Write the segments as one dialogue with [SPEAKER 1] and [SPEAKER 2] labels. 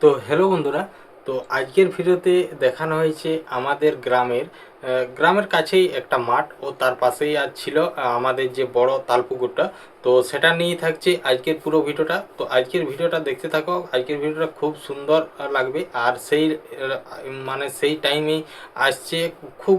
[SPEAKER 1] তো হ্যালো বন্ধুরা, তো আজকের ভিডিওতে দেখানো হয়েছে আমাদের গ্রামের কাছেই একটা মাঠ ও তার পাশেই আজ ছিল আমাদের যে বড় তালপুকুরটা। তো সেটা নিয়েই থাকছে আজকের পুরো ভিডিওটা। তো আজকের ভিডিওটা দেখতে থাকো, আজকের ভিডিওটা খুব সুন্দর লাগবে। আর সেই টাইমেই আসছে খুব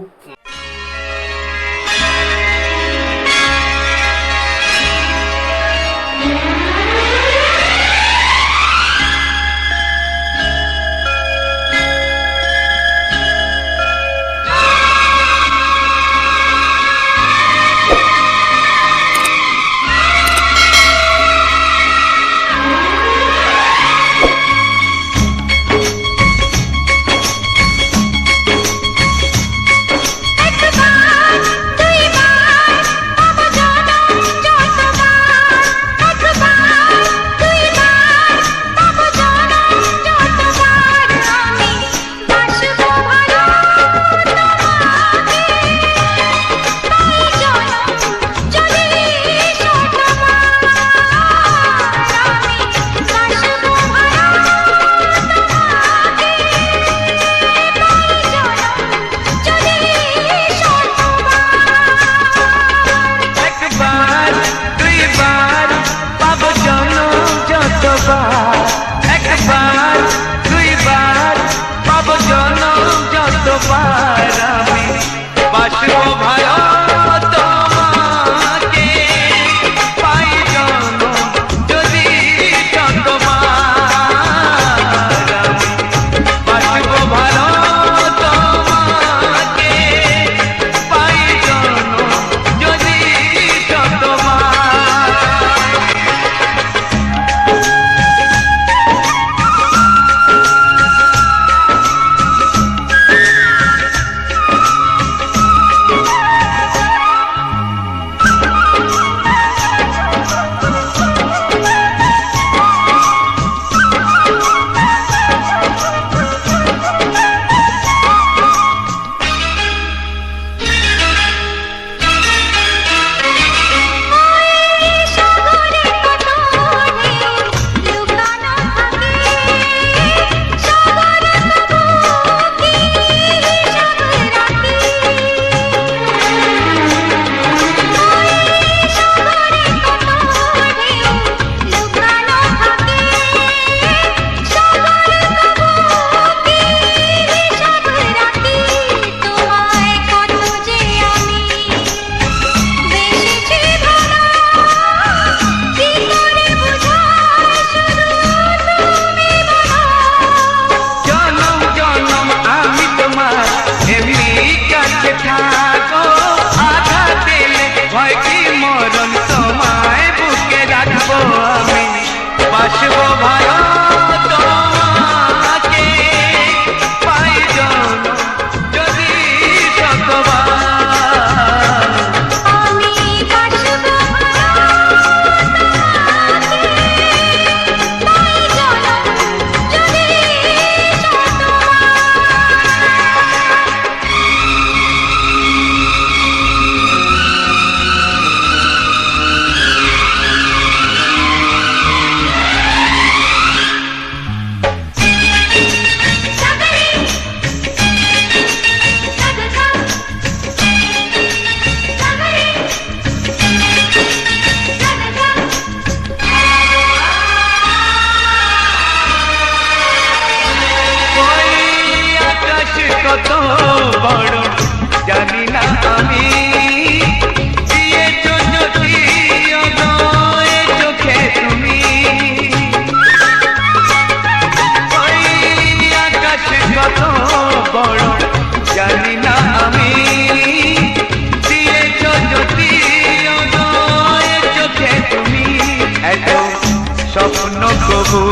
[SPEAKER 2] স্বপ্ন কবু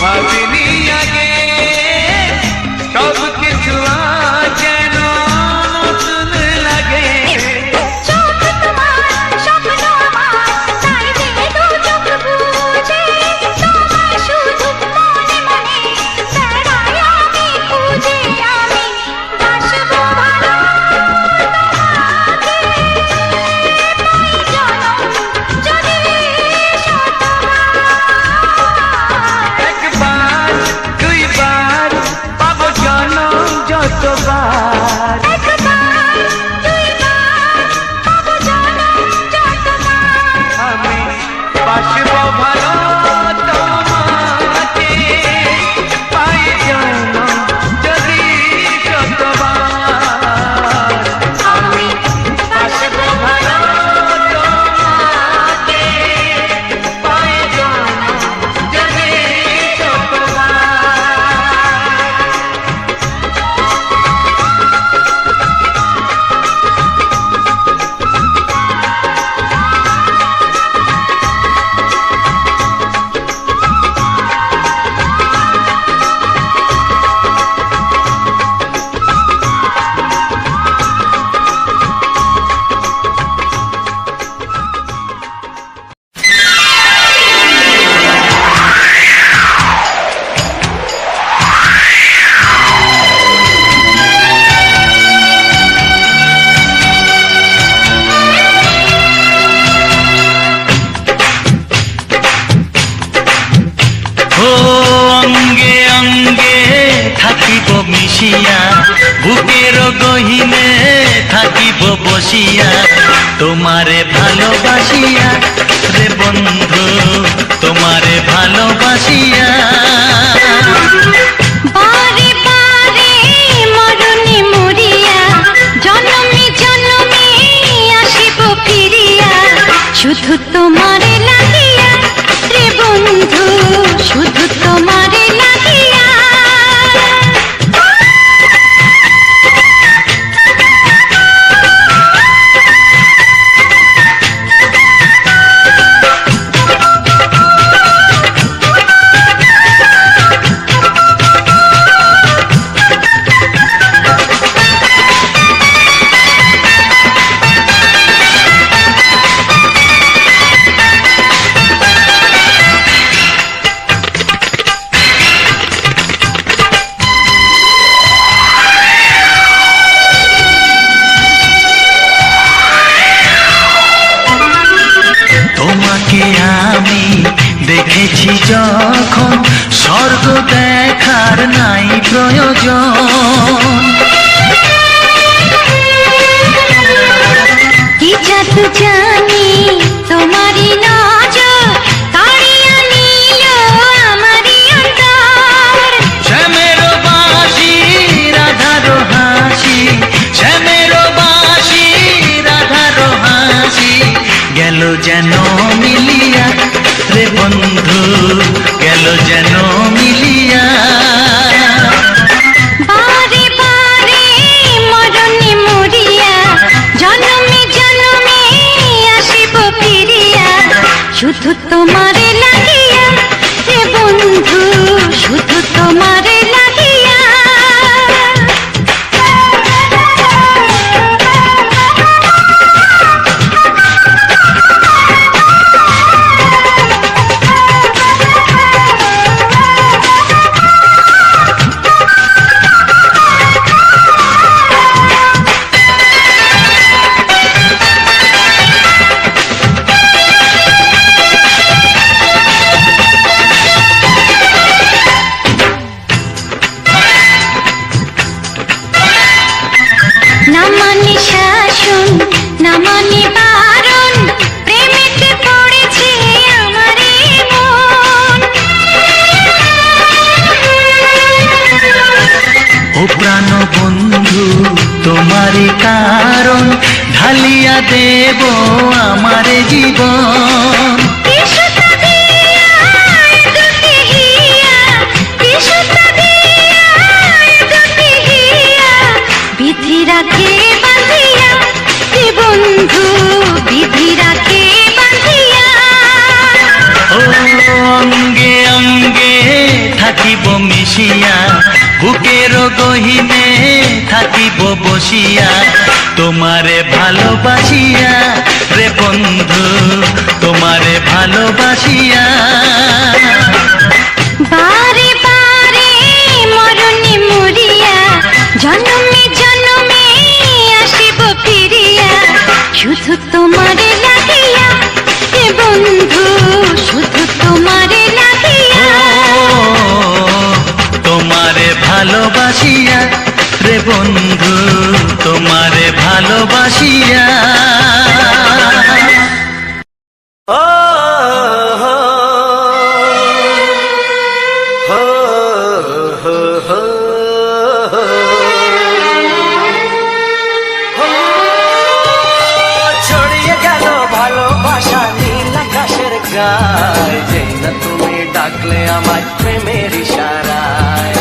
[SPEAKER 2] ভাবিনি আগে, সব কিছু যেন নতুন লাগে। একবার ও অঙ্গে অঙ্গে থাকিব মিশিয়া, বুকের গহিনে থাকিব বসিয়া, তোমারে ভালোবাসিয়া রে বন্ধু, তোমারে ভালোবাসিয়া।
[SPEAKER 3] বারে বারে মরণে মরিয়া, জনমে জনমে আসিব ফিরিয়া, শুধু তোমারে লাগিয়া রে বন্ধু, শুধু তোমারে লাগিয়া।
[SPEAKER 2] তোমাকে আমি দেখেছি যখন, স্বর্গ দেখার নাই প্রয়োজন।
[SPEAKER 3] কি জাদু জানি তোমারই নজর, কাড়িয়া নিল আমারই অন্তর।
[SPEAKER 2] শ্যামের বাঁশি রাধার হাসি, শ্যামের বাঁশি রাধার হাসি, গেল যেন মিলিয়া রে বন্ধু, গেল যেন মিলিয়া।
[SPEAKER 3] বারে বারে মরণে মরিয়া, জনমে জনমে আসিব ফিরিয়া, শুধু তোমারে লাগিয়া রে বন্ধু, শুধু তোমারে লাগিয়া। না মানে শাসন, না মানে বারণ, প্রেমেতে পড়েছে আমারে মন।
[SPEAKER 2] ও প্রাণ বন্ধু তোমারই কারণ, ঢালিয়া দেব আমারে জীবন।
[SPEAKER 3] বিশুতা দিয়া দুটি হিয়া, বিশুতা দিয়া দুটি হিয়া, বিধি রাখে বাঁধিয়া রে বন্ধু, বিধি রাখে বাঁধিয়া।
[SPEAKER 2] ও অঙ্গে অঙ্গে থাকিব মিশিয়া, বুকের গহিনে থাকিব বসিয়া, তোমারে ভালোবাসিয়া রে বন্ধু, তোমারে ভালোবাসিয়া।
[SPEAKER 3] বারে বারে মরণে মরিয়া, জনমে জনমে আসিব ফিরিয়া, শুধু তোমারে লাগিয়া রে বন্ধু, শুধু তোমারে লাগিয়া।
[SPEAKER 2] তোমারে ভালোবাসিয়া রে বন্ধু, তোমারে ভালোবাসিয়া। ও হো হো হো হো হো, ছড়িয়ে গেল ভালোবাসা নীল আকাশের গায়, যেই না তুমি ডাকলে আমায় প্রেমের ইশারায়।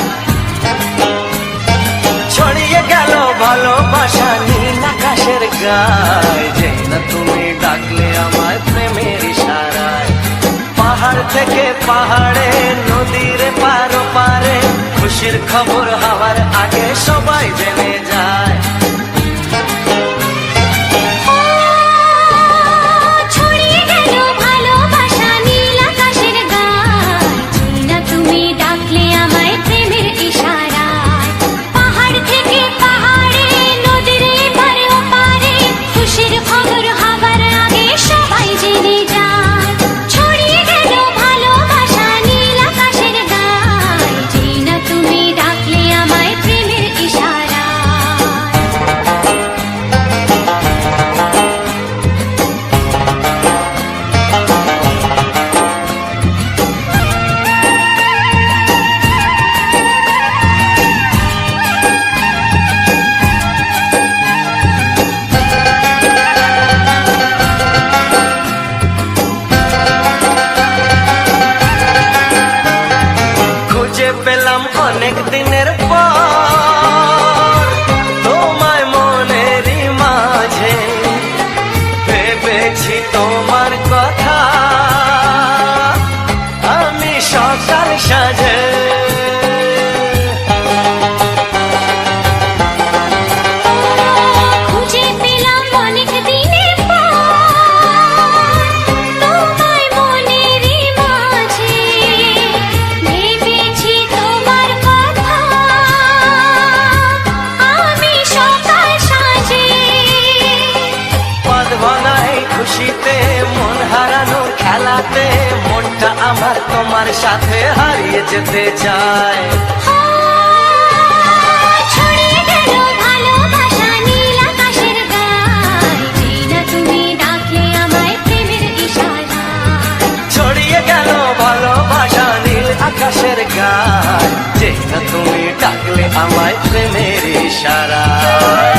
[SPEAKER 2] ছড়িয়ে গেল ভালোবাসা নীল আকাশের গায়, যেই না তুমি ডাকলে আমায় প্রেমের ইশারায়। পাহাড় থেকে পাহাড়ে, নদীর পার পারে, খুশির খবর হওয়ার আগে সবাই জেনে যায়।
[SPEAKER 3] ছড়িয়ে গেল ভালোবাসা নীল আকাশের গায়, না তুমি ডাকলে আমায় প্রেমের ইশারায়। পাহাড় থেকে পাহাড়ে, নদীর এপারে ওপারে, খুশির খবর হবার আগে সবাই জেনে যায়। ছড়িয়ে গেল ভালোবাসা নীল আকাশের
[SPEAKER 2] তোমার সাথে হারিয়ে যেতে চায়।
[SPEAKER 3] ছড়িয়ে গেল ভালোবাসা নীল আকাশের গায়, যেই না তুমি ডাকলে আমায় প্রেমের ইশারায়।
[SPEAKER 2] ছড়িয়ে গেল ভালোবাসা নীল আকাশের গায়, যেই না তুমি ডাকলে আমায় প্রেমের ইশারায়।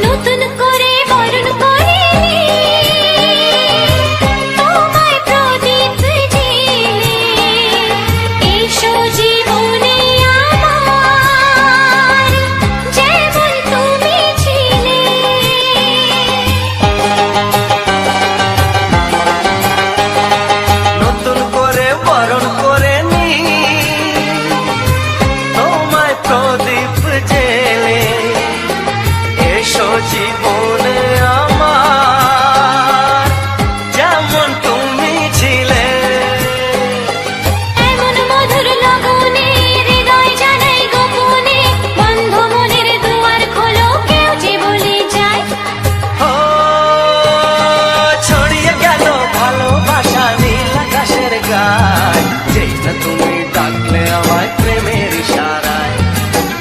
[SPEAKER 3] নতুন করে বরণ করিনি তোমায় প্রদীপ জেলে, এসো জীবনে আমার যেমন তুমি ছিলে।
[SPEAKER 2] নতুন করে বরণ করে নি তোমায় প্রদীপ জেলে, এসো জীবনে আমার যেমন তুমি ছিলে।
[SPEAKER 3] এমন মধুর লগনে হৃদয় জানাই গোপনে, বন্ধ মনের দুয়ার খোলো কেউ যে বলে যায়।
[SPEAKER 2] ও ছড়িয়ে গেল ভালোবাসা নীল আকাশের গায়, যেই না তুমি ডাকলে আমায় প্রেমের ইশারায়।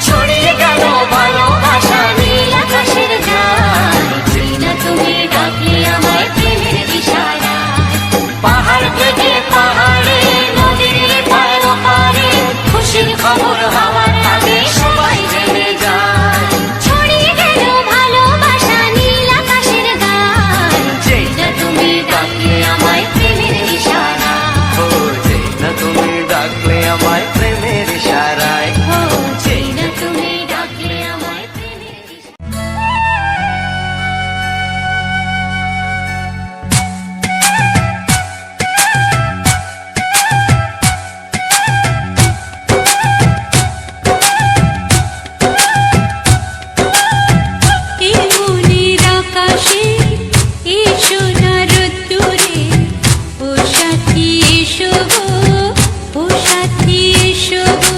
[SPEAKER 2] ছড়িয়ে গেল ভালোবাসা নীল আকাশের গায়,
[SPEAKER 3] যেই না তুমি ডাকলে আমায় প্রেমের ইশারায়।
[SPEAKER 2] পাহাড় থেকে পাহাড়ে নদীর পার পারে খুশির খবর হওয়ার আগে সবাই জেনে যায়।
[SPEAKER 3] ছড়িয়ে গেল ভালোবাসা নীল আকাশের গায়,
[SPEAKER 2] যেই
[SPEAKER 3] না তুমি ডাকলে আমায় প্রেমের ইশারায়।
[SPEAKER 2] ও যেই না তুমি ডাকলে আমায় প্রেমের ইশারায়।
[SPEAKER 3] ও যেই না তুমি ডাকলে আমায় প্রেমের ইশারায়। এই মনের আকাশে এসো না রোদ্দুরে, ও সাথী এসো গো, ও সাথী এসো গো।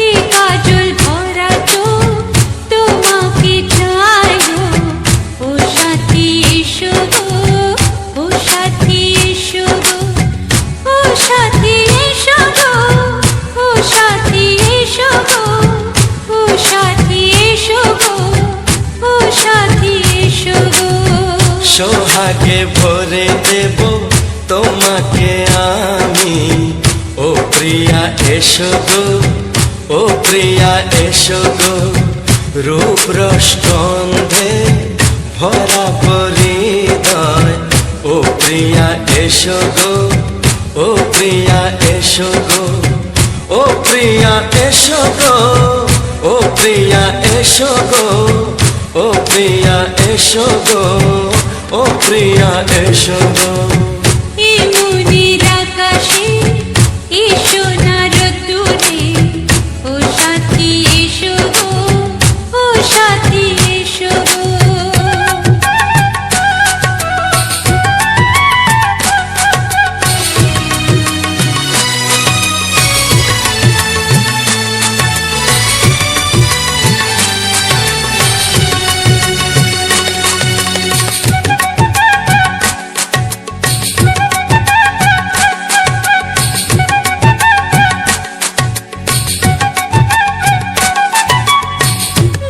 [SPEAKER 3] এই কাজল ভরা চোখ তোমাকে চাই গো, ও সাথী এসো গো, ও সাথী এসো গো। ও সাথী এসো গো, ও সাথী এসো গো, ও সাথী এসো গো, ও সাথী এসো গো।
[SPEAKER 2] সোহাগে ভরে দেব তোমাকে আমি, ও প্রিয়া এসো গো, ও প্রিয়া এসো গো। রূপ রস গন্ধে ভরা পরিদয়, ও প্রিয়া এসো গো, ও প্রিয়া এসো গো। ও প্রিয়া এসো গো, ও প্রিয়া এসো গো, ও প্রিয়া এসো গো, ও প্রিয়া এসো গো।
[SPEAKER 3] এই মনের আকাশে এসো না রোদ্দুরে, ও সাথী এসো গো, ও সাথী এসো গো।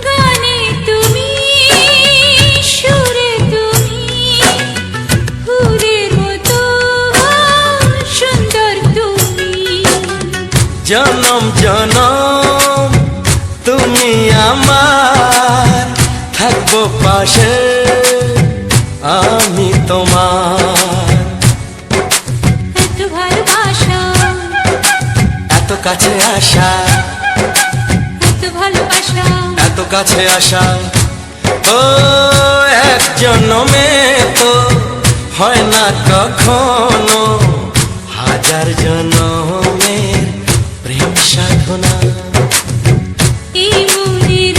[SPEAKER 3] গানে তুমি, সুরে তুমি, ফুলের মতো সুন্দর তুমি।
[SPEAKER 2] জনম জনম তুমি আমার, থাকবো পাশে আমি তোমার।
[SPEAKER 3] এত ভালোবাসা,
[SPEAKER 2] এত কাছে আসা,
[SPEAKER 3] এত ভালোবাসা,
[SPEAKER 2] এত কাছে আসা। ও এক জন্মে তো হয় না কখনো, হাজার জন্মের প্রেম সাধনা।
[SPEAKER 3] এই মনের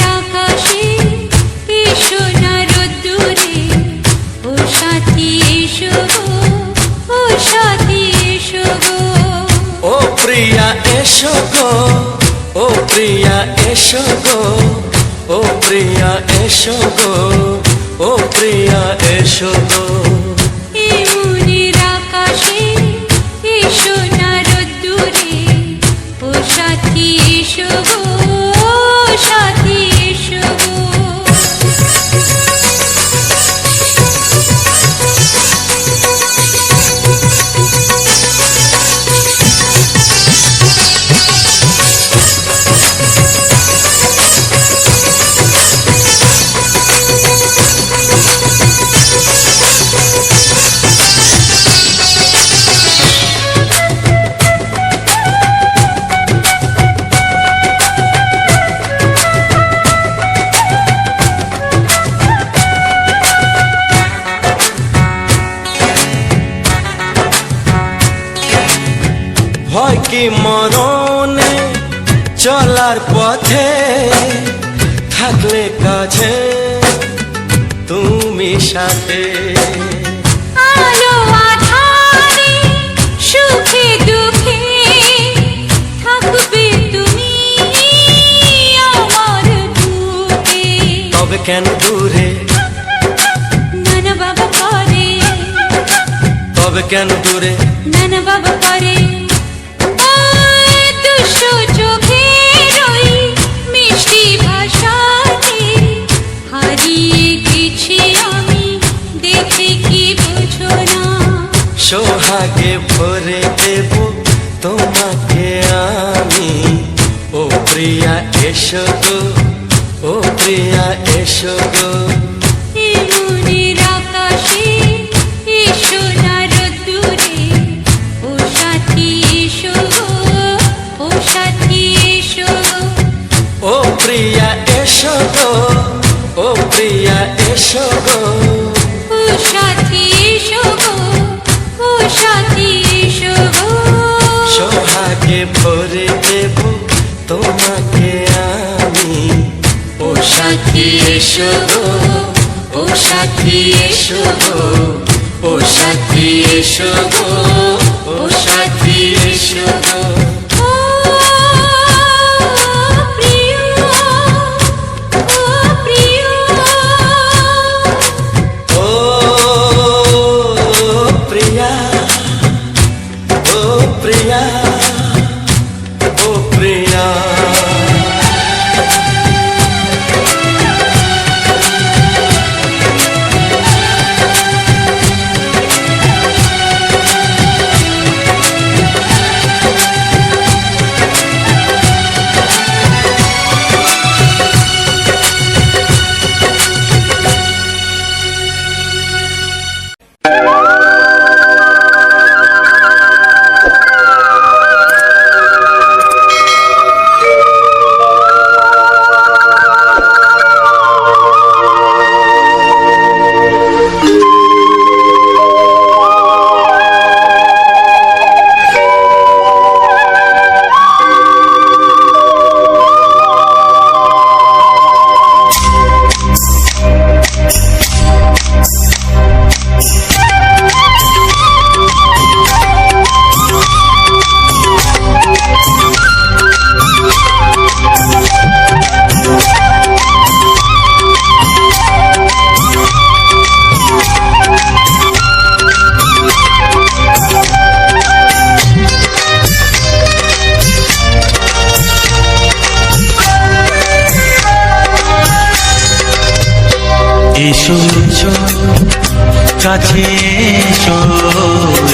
[SPEAKER 2] ও প্রিয়া এসো গো, ও প্রিয়া এসো গো।
[SPEAKER 3] এমনের আকাশে এসো না রোদ্দুরে, ও সাথী এসো গো, ও সাথী এসো গো।
[SPEAKER 2] ভয় কি মরণে চলার পথে, থাকলে কাছে তুমি সাথে।
[SPEAKER 3] আলো আঁধারে সুখে দুঃখে থাকবে তুমি আমার বুকে।
[SPEAKER 2] তবে কেন দূরে,
[SPEAKER 3] নানা বাবা করে,
[SPEAKER 2] তবে কেন দূরে,
[SPEAKER 3] নানা বাবা করে। ওই দুশো চোখের ওই মিষ্টি ভাষাতে হারিয়ে গেছি আমি, দেখে কি বোঝো না।
[SPEAKER 2] সোহাগে ভরে দেব তোমাকে আমি, ও প্রিয়া এসো গো, ও প্রিয়া এসো গো।
[SPEAKER 3] এমনের আকাশে এসো না রোদ্দুরে, ও সাথী এসো গো, ও সাথী এসো গো।
[SPEAKER 2] ও প্রিয়া এসো গো, ও প্রিয়া এসো গো।
[SPEAKER 3] ও সাথী এসো গো, ও সাথী এসো গো।
[SPEAKER 2] সোহাগে ভরে দেব তোমাকে আমি, ও সাথী এসো গো, ও সাথী এসো গো, ও সাথী এসো গো, ও সাথী এসো গো।
[SPEAKER 3] ও প্রিয়, ও প্রিয়,
[SPEAKER 2] ও প্রিয়া, ও প্রিয়া, ও প্রিয়া।
[SPEAKER 4] এসো এসো কাছে এসো,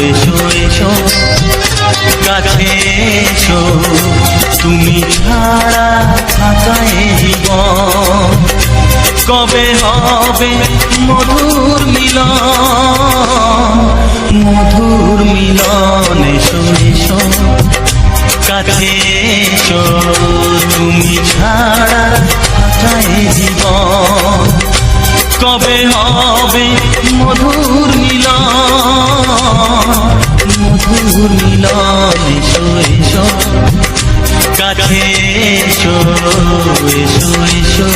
[SPEAKER 4] এসো এসো কাছে এসো, তুমি ছাড়া থাকা এই জীবন কবে হবে মধুর মিলন, মধুর মিলন। এসো এসো কাছে এসো, তুমি ছাড়া থাকা এই জীবন কবে হবে মধুর মিলন, মধুর মিলন। এসো এসো কাছে এসো, এসো এসো।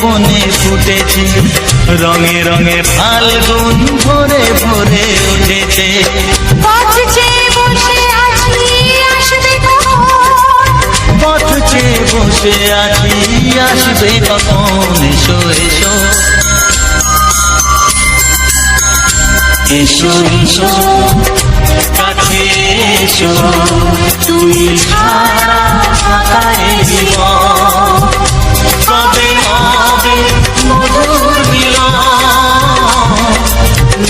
[SPEAKER 4] বনে ফুটেছে, রঙে রঙে ফাল্গুন ভরে ভরে উঠেছে।
[SPEAKER 3] পথ চেয়ে বসে আছি, আসবে কখন?
[SPEAKER 4] পথ চেয়ে বসে আছি, আসবে কখন? এসো এসো এসো এসো কাছে এসো, তুমি ছাড়া ফাঁকা এ জীবন। কবে হবে মধুর মিলন,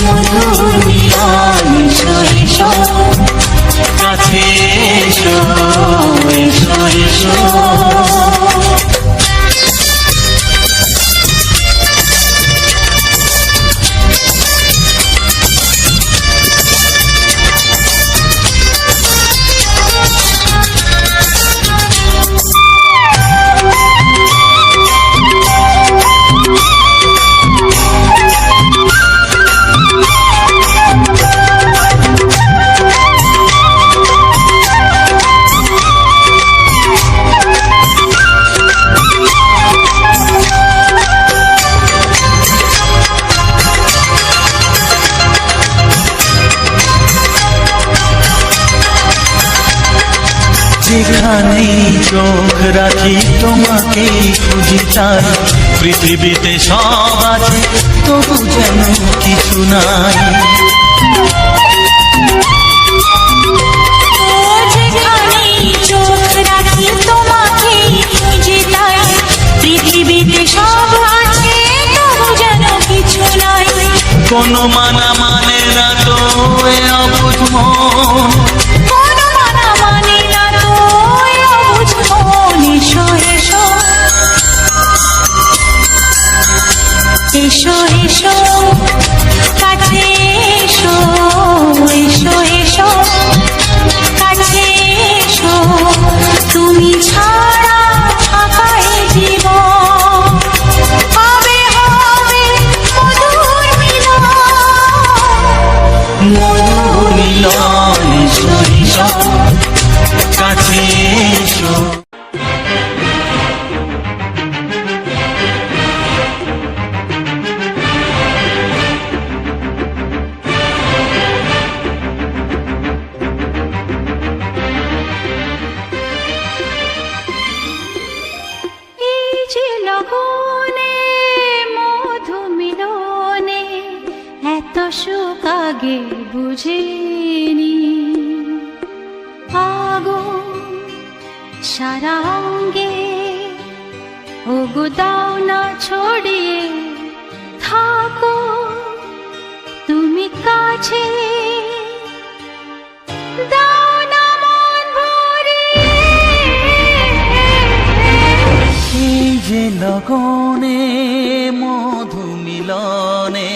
[SPEAKER 4] মধুর মিলন। এসো এসো কাছে এসো, এসো এসো। যেখানেই চোখ রাখি তোমাকেই খুঁজি চাই, পৃথিবীতে সব আছে তবু যেন কিছু নাই।
[SPEAKER 3] যেখানেই চোখ রাখি তোমাকেই খুঁজে তাই, পৃথিবীতে সব আছে তবু যেন কিছু নাই।
[SPEAKER 4] কোনো মানা মানে না তো এ অবুঝ মন,
[SPEAKER 3] কোনো মানা মানে না তো এ অবুঝ মন। এসো এসো এসো এসো কাছে এসো, এসো এসো কাছে এসো, তুমি ছাড়া ফাঁকা এ জীবন। হবে হবে মধুর মিলন,
[SPEAKER 4] মধুর মিলন। এসো এসো কাছে এসো।
[SPEAKER 3] এই যে লগনে মধু মিলনে এত সুখ আগে বুঝিনি। আগুন সারা অঙ্গে ওগো দাও না ছড়িয়ে থাকো তুমি কাছে, দাও না মন ভরিয়ে।
[SPEAKER 4] এই যে লগনে মধু মিলনে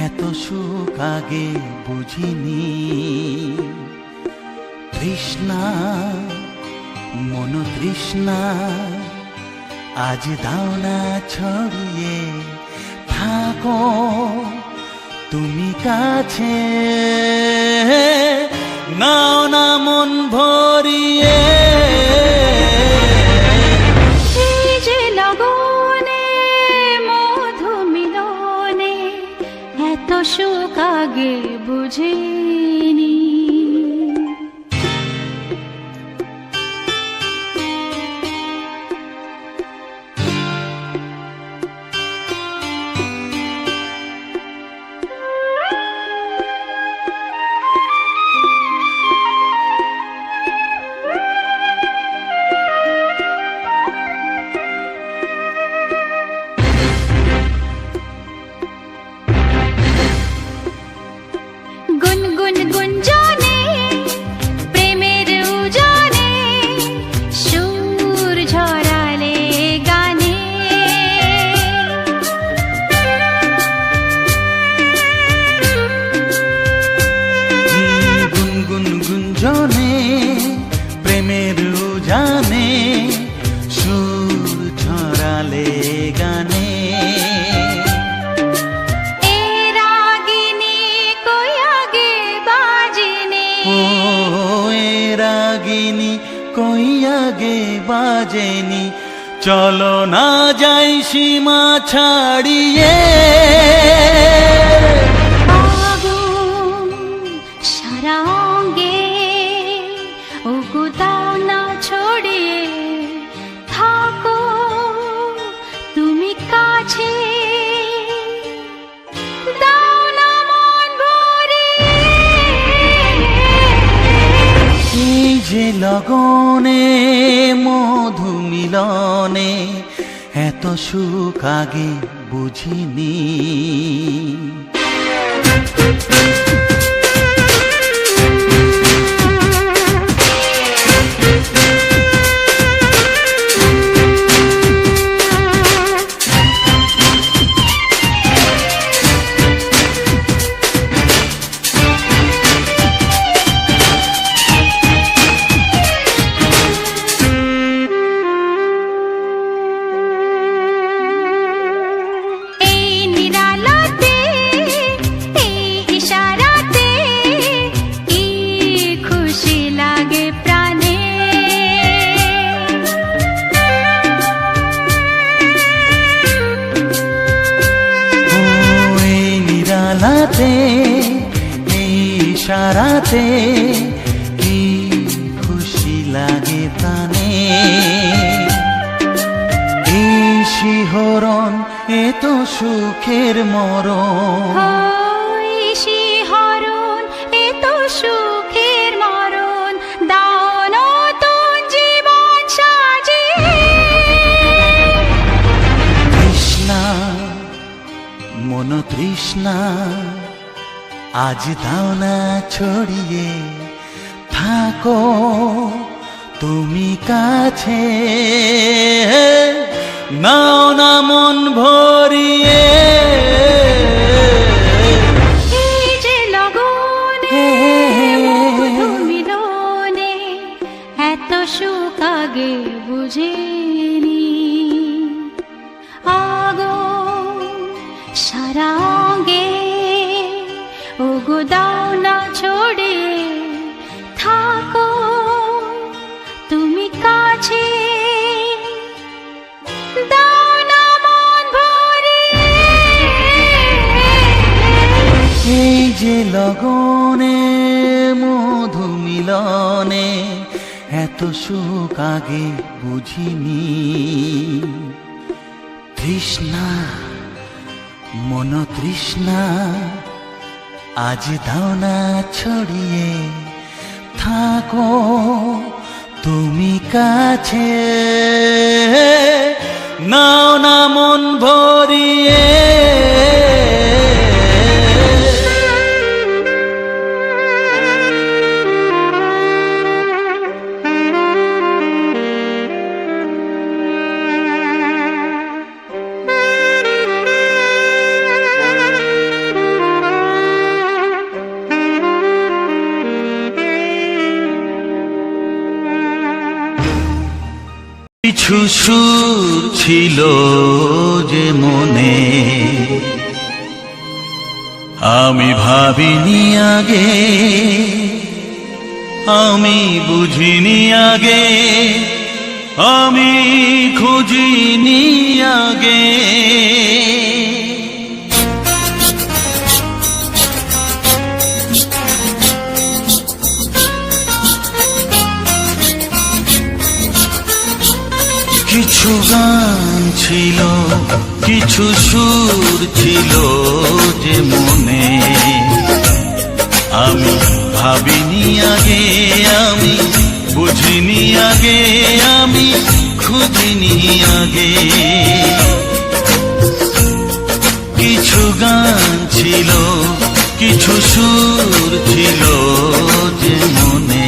[SPEAKER 4] এত সুখ আগে বুঝিনি। তৃষ্ণা মন তৃষ্ণা আজ দাও না ছড়িয়ে থাকো তুমি কাছে, নাও না মন ভরিয়ে।
[SPEAKER 3] এই যে লগনে মধু মিলনে এত সুখ আগে বুঝিনি। গুনগুন গুঞ্জনে প্রেমের উজানে সুর ঝরালে গানে।
[SPEAKER 4] গুনগুন গুঞ্জনে প্রেমের উজানে সুর ঝরালে গানে।
[SPEAKER 3] এ রাগিনী কই আগে বাজেনি,
[SPEAKER 4] ও এ রাগিনী কই আগে বাজেনি, চলো না যাই সীমা ছাড়িয়ে।
[SPEAKER 3] আগুন সারা অঙ্গে ওগো দাও না ছড়িয়ে থাকো তুমি কাছে দাও না মন ভরিয়ে।
[SPEAKER 4] এই যে লগনে মধু মিলনে এত সুখ আগে বুঝিনি।
[SPEAKER 3] এই নিরালাতে এই ইশারাতে কি খুশি লাগে প্রাণে।
[SPEAKER 4] ও এই নিরালাতে এই ইশারাতে কি খুশি লাগে প্রাণে। এই শিহরণ এ তো সুখের মরণ।
[SPEAKER 3] ওই শিহরণ এ তো সুখের মরণ দাও নতুন জীবন সাজিয়ে।
[SPEAKER 4] তৃষ্ণা মন তৃষ্ণা আজ দাও না ছড়িয়ে থাকো তুমি কাছে নাও না মন ভরিয়ে।
[SPEAKER 3] এই যে লগনে মধু মিলনে এত সুখ আগে বুঝিনি। আগুন সারা অঙ্গে ওগো দাও না ছড়িয়ে থাকো তুমি কাছে দাও না মন ভরিয়ে।
[SPEAKER 4] এই যে লগনে মধু মিলনে এত সুখ আগে বুঝিনি। তৃষ্ণা মন তৃষ্ণা আজ দাও না ছড়িয়ে থাকো তুমি কাছে নাও না মন ভরিয়ে। কিছু সুর ছিল যে মনে আমি ভাবিনি আগে, আমি বুঝিনি আগে, আমি খুঁজিনি আগে। কিছু গান ছিল, কিছু সুর ছিল যে মনে আমি ভাবিনি আগে, আমি বুঝিনি আগে, আমি খুঁজিনি আগে। কিছু গান ছিল, কিছু সুর ছিল যে মনে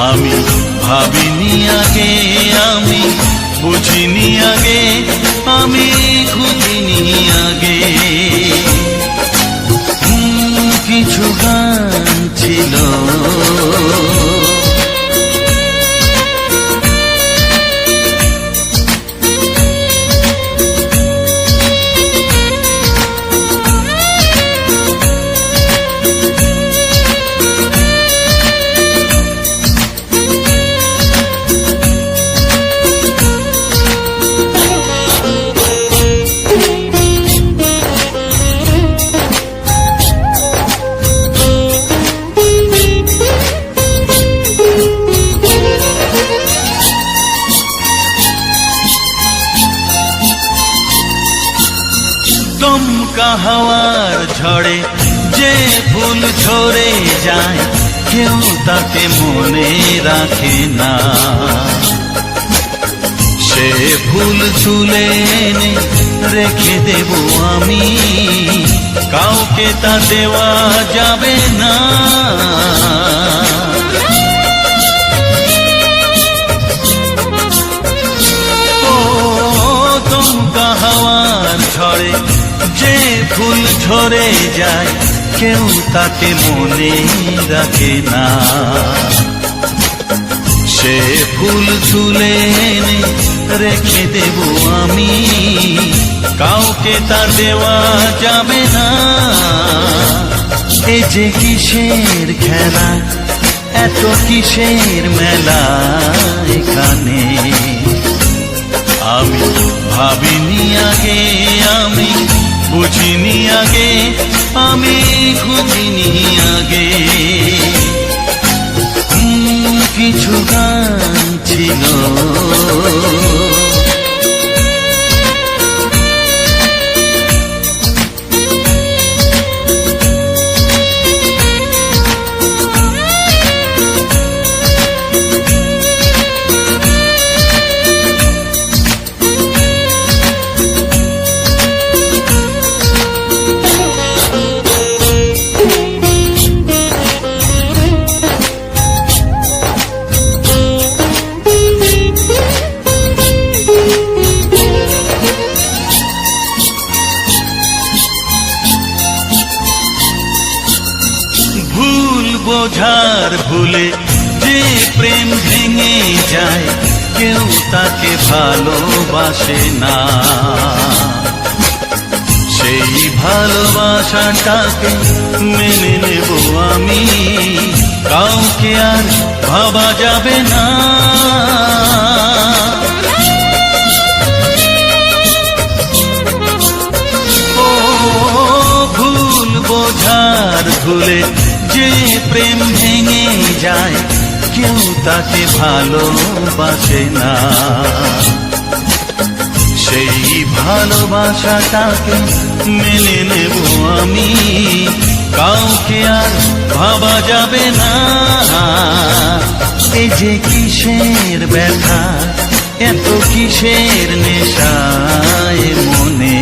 [SPEAKER 4] আমি ভাবিনি আগে, আমি বুঝিনি আগে, আমি খুঁজিনি আগে। কিছু গান ছিল দমকা হাওয়ার ঝড়ে যে ফুল ঝরে যায় কেউ তাকে মনে রাখে না। সে ফুল তুলে এনে রেখে দেব আমি, কাউকে তা দেওয়া যাবে না। ও দমকা হাওয়ার ঝড়ে যে ফুল ঝরে যায় কেউ তাকে মনে রাখে না। সে ফুল তুলে এনে রেখে দেব আমি, কাউকে তা দেওয়া যাবে না। এ যে কিসের খেলা, এত কিসের মেলা এখানে, আমি ভাবিনি আগে, আমি বুঝিনি আগে, আমি খুঁজিনি আগে। কিছু গান ছিল বোঝার ভুলে যে প্রেম ভেঙে যায় কেউ তাকে ভালোবাসে না। সেই ভালোবাসাটাকে মেনে নেব আমি, কাউকে আর ভাবা যাবে না। ও ভুল বোঝার ভুলে যে প্রেম ভেঙে যায় কেউ তাকে ভালোবাসে না। সেই ভালোবাসাটাকে মেনে নেব আমি, কাউকে আর ভাবা যাবে না। এই যে কিসের ব্যথা, এত কিসের নেশায় মনে,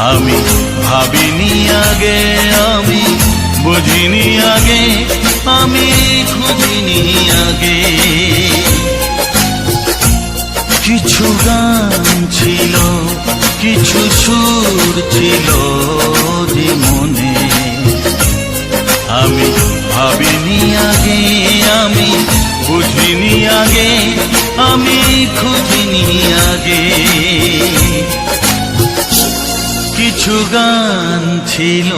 [SPEAKER 4] আমি ভাবিনি আগে, আমি বুঝিনি আগে, আমি খুঁজিনি আগে। কিছু গান ছিল, কিছু সুর ছিল যে মনে, আমি ভাবিনি আগে, আমি বুঝিনি আগে, আমি খুঁজিনি আগে। কিছু গান ছিল।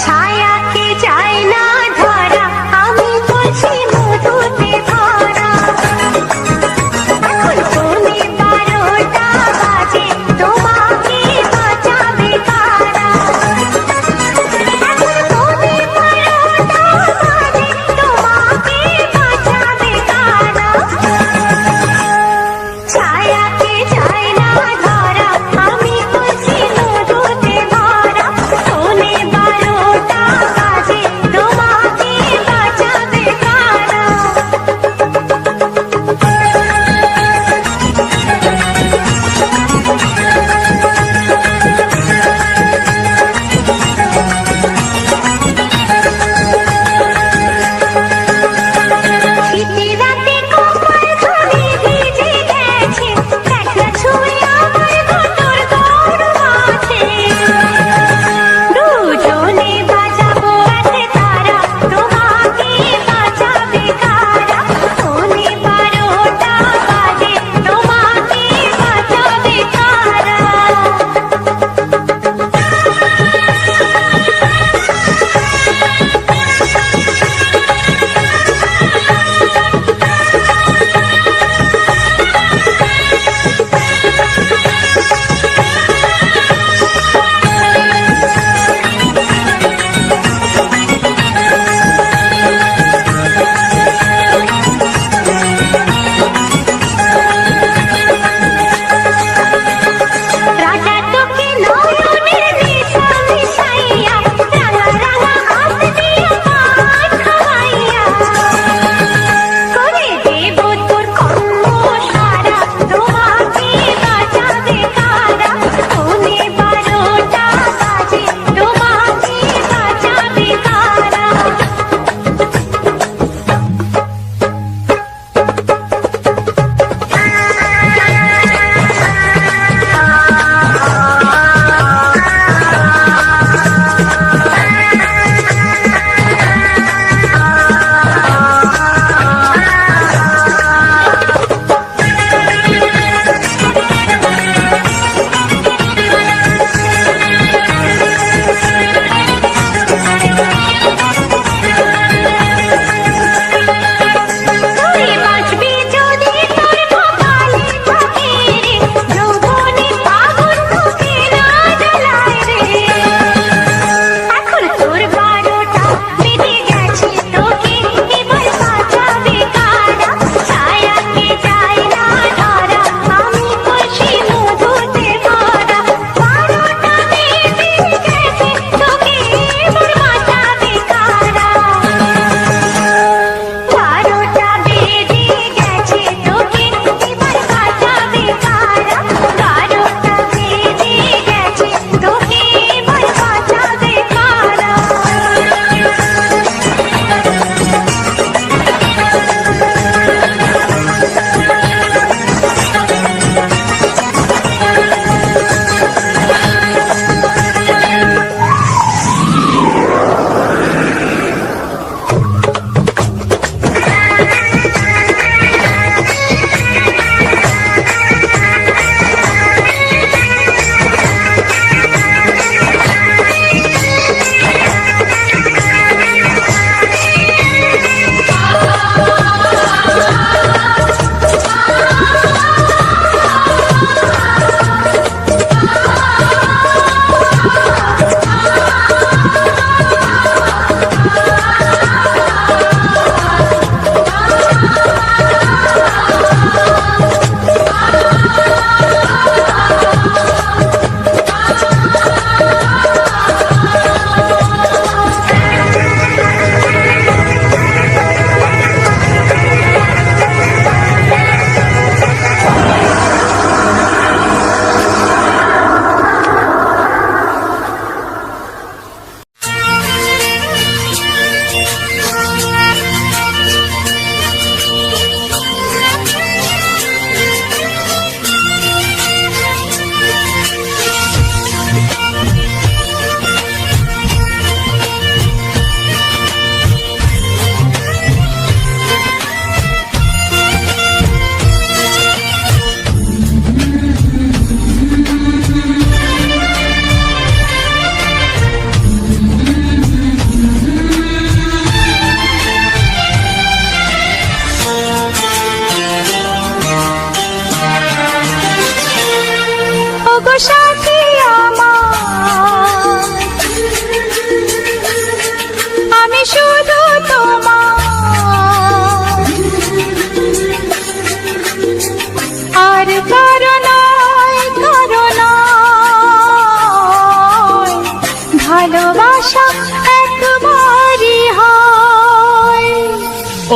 [SPEAKER 3] ছায়াকে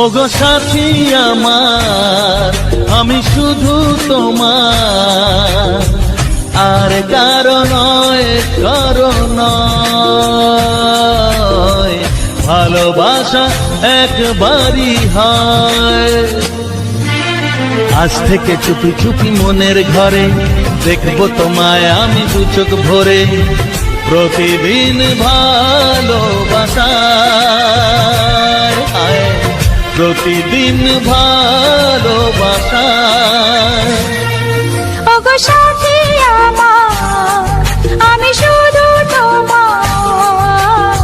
[SPEAKER 4] ওগো সাথী আমার, আমি শুধু তোমার, আর কারো নয়, কারো নয়। ভালোবাসা একবারই হয়। আজ থেকে চুপি চুপি মনের ঘরে দেখবো তোমায় আমি দু চোখ ভরে। প্রতিদিন ভালোবাসায়, হায়, প্রতিদিন ভালোবাসায়।
[SPEAKER 3] ওগো সাথী আমার, আমি শুধু তোমার,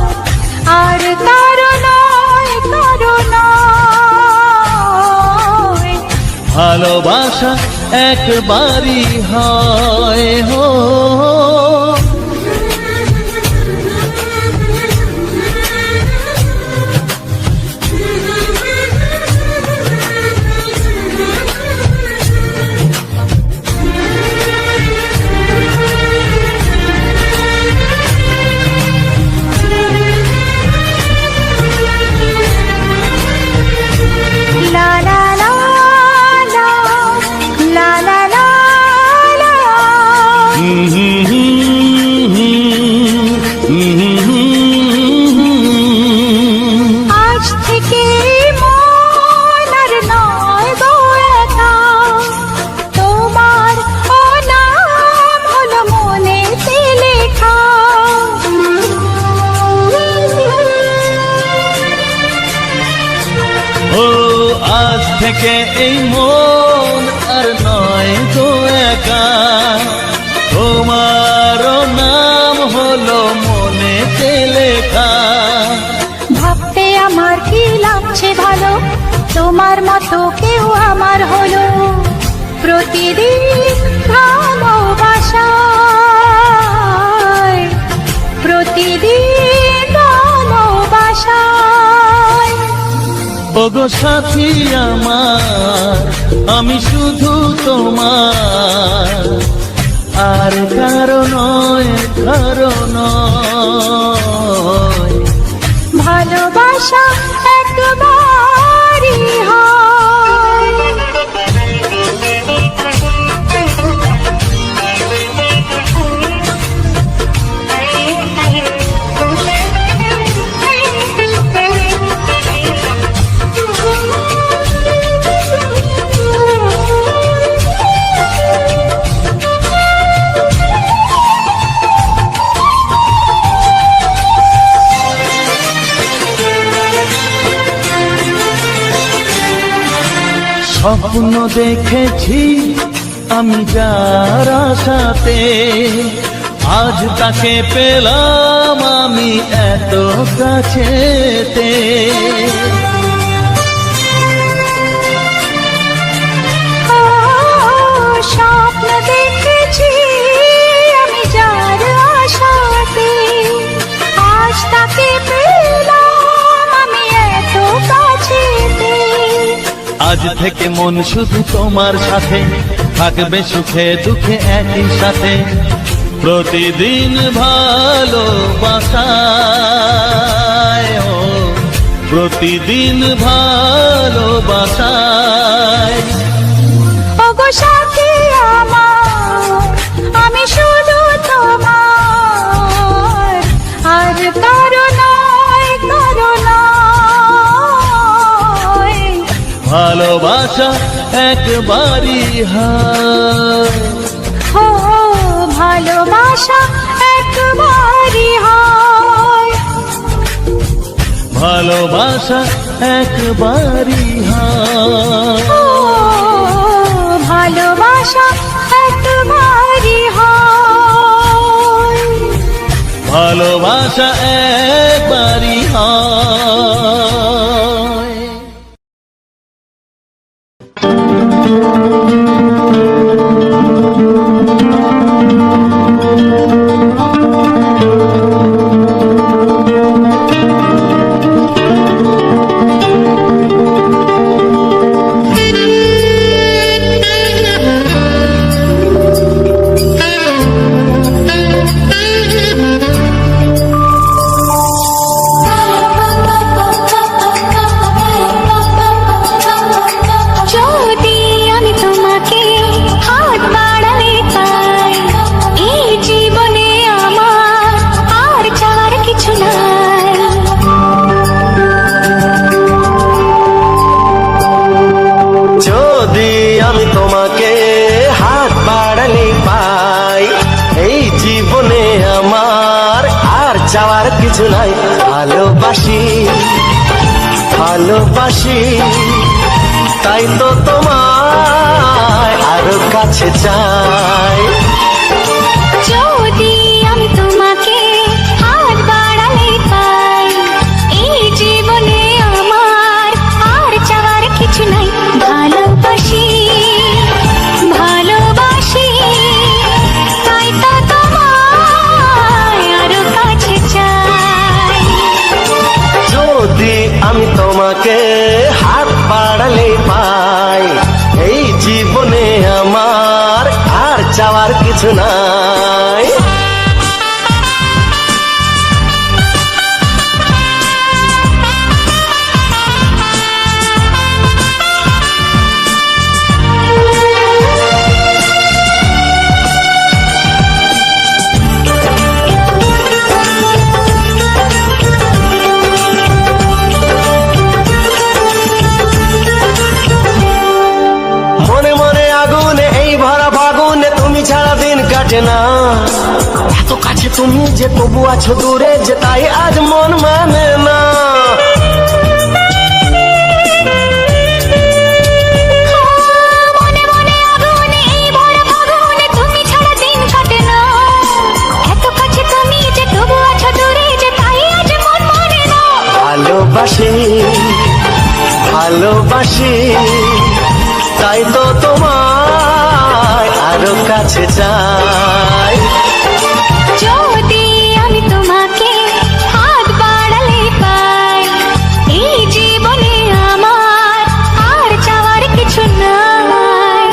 [SPEAKER 3] আর কারো নয়, কারো নয়।
[SPEAKER 4] ভালোবাসা একবারই হয় হো।
[SPEAKER 3] লা লা লা লা, লা লা লা লা। আজ থেকে মন আর নয় গো একা, তোমার ও নাম হলো মনেতে লেখা।
[SPEAKER 4] ও আজ থেকে এই মন আর নয় গো একা, তোমার নাম হলো মনেতে লেখা।
[SPEAKER 3] ভাবতে আমার কি লাগছে ভালো, তোমার মতো কেউ আমার হলো। প্রতিদিন ভালোবাসায়, প্রতিদিন ভালোবাসায়।
[SPEAKER 4] ওগো সাথী আমার, আমি শুধু তোমার, আর কারো নয়, কারো নয়।
[SPEAKER 3] ভালোবাসা একবারই হয়।
[SPEAKER 4] স্বপ্ন দেখেছি আমি যার আশাতে, আজ তাকে পেলাম আমি এত কাছেতে।
[SPEAKER 3] স্বপ্ন দেখেছি আমি যার আশাতে, আজ তাকে পেলাম আমি এত কাছেতে।
[SPEAKER 4] আজ থেকে মন শুধু তোমার সাথে, থাকবে সুখে দুঃখে একই সাথে। প্রতিদিন ভালোবাসায়, ও প্রতিদিন ভালোবাসায়।
[SPEAKER 3] ওগো সাথী আমার, আমি শুধু তোমার, আর কারো নয়, কারো নয়।
[SPEAKER 4] ভালোবাসা একবারই হয়।
[SPEAKER 3] ও ভালোবাসা একবারই হয়।
[SPEAKER 4] ভালোবাসা একবারই হয়।
[SPEAKER 3] ও ভালোবাসা একবারই হয়।
[SPEAKER 4] ভালোবাসা একবারই হয়।
[SPEAKER 3] লা
[SPEAKER 2] ভালোবাসি তাই তো তোমায় আরো কাছে চাই।
[SPEAKER 3] যদি আমি তোমাকে হাত বাড়ালে পাই, এই জীবনে আমার আর চাওয়ার কিছু নাই। ভালোবাসি ভালোবাসি তাই তো তোমায় আরো কাছে চাই।
[SPEAKER 2] যদি আমি তোমাকে হাত বাড়ালে পাই, এই জীবনে আমার আর চাওয়ার কিছু নাই। মনে মনে আগুনে এই ভরা ফাগুনে তুমি ছাড়া দিন কাটে না। এত কাছে তুমি যে তবু আছো দূরে, যে তাই আজ মন মানে না।
[SPEAKER 3] মনে মনে আগুনে এই ভরা ফাগুনে তুমি ছাড়া দিন কাটে না। এত কাছে তুমি যে তবু আছো দূরে, যে তাই আজ মন মানে না।
[SPEAKER 2] ভালোবাসি ভালোবাসি তাই তো তোমায় আরো কাছে চাই।
[SPEAKER 3] যদি আমি তোমাকে হাত বাড়ালে পাই, এই জীবনে আমার আর চাওয়ার কিছু নাই।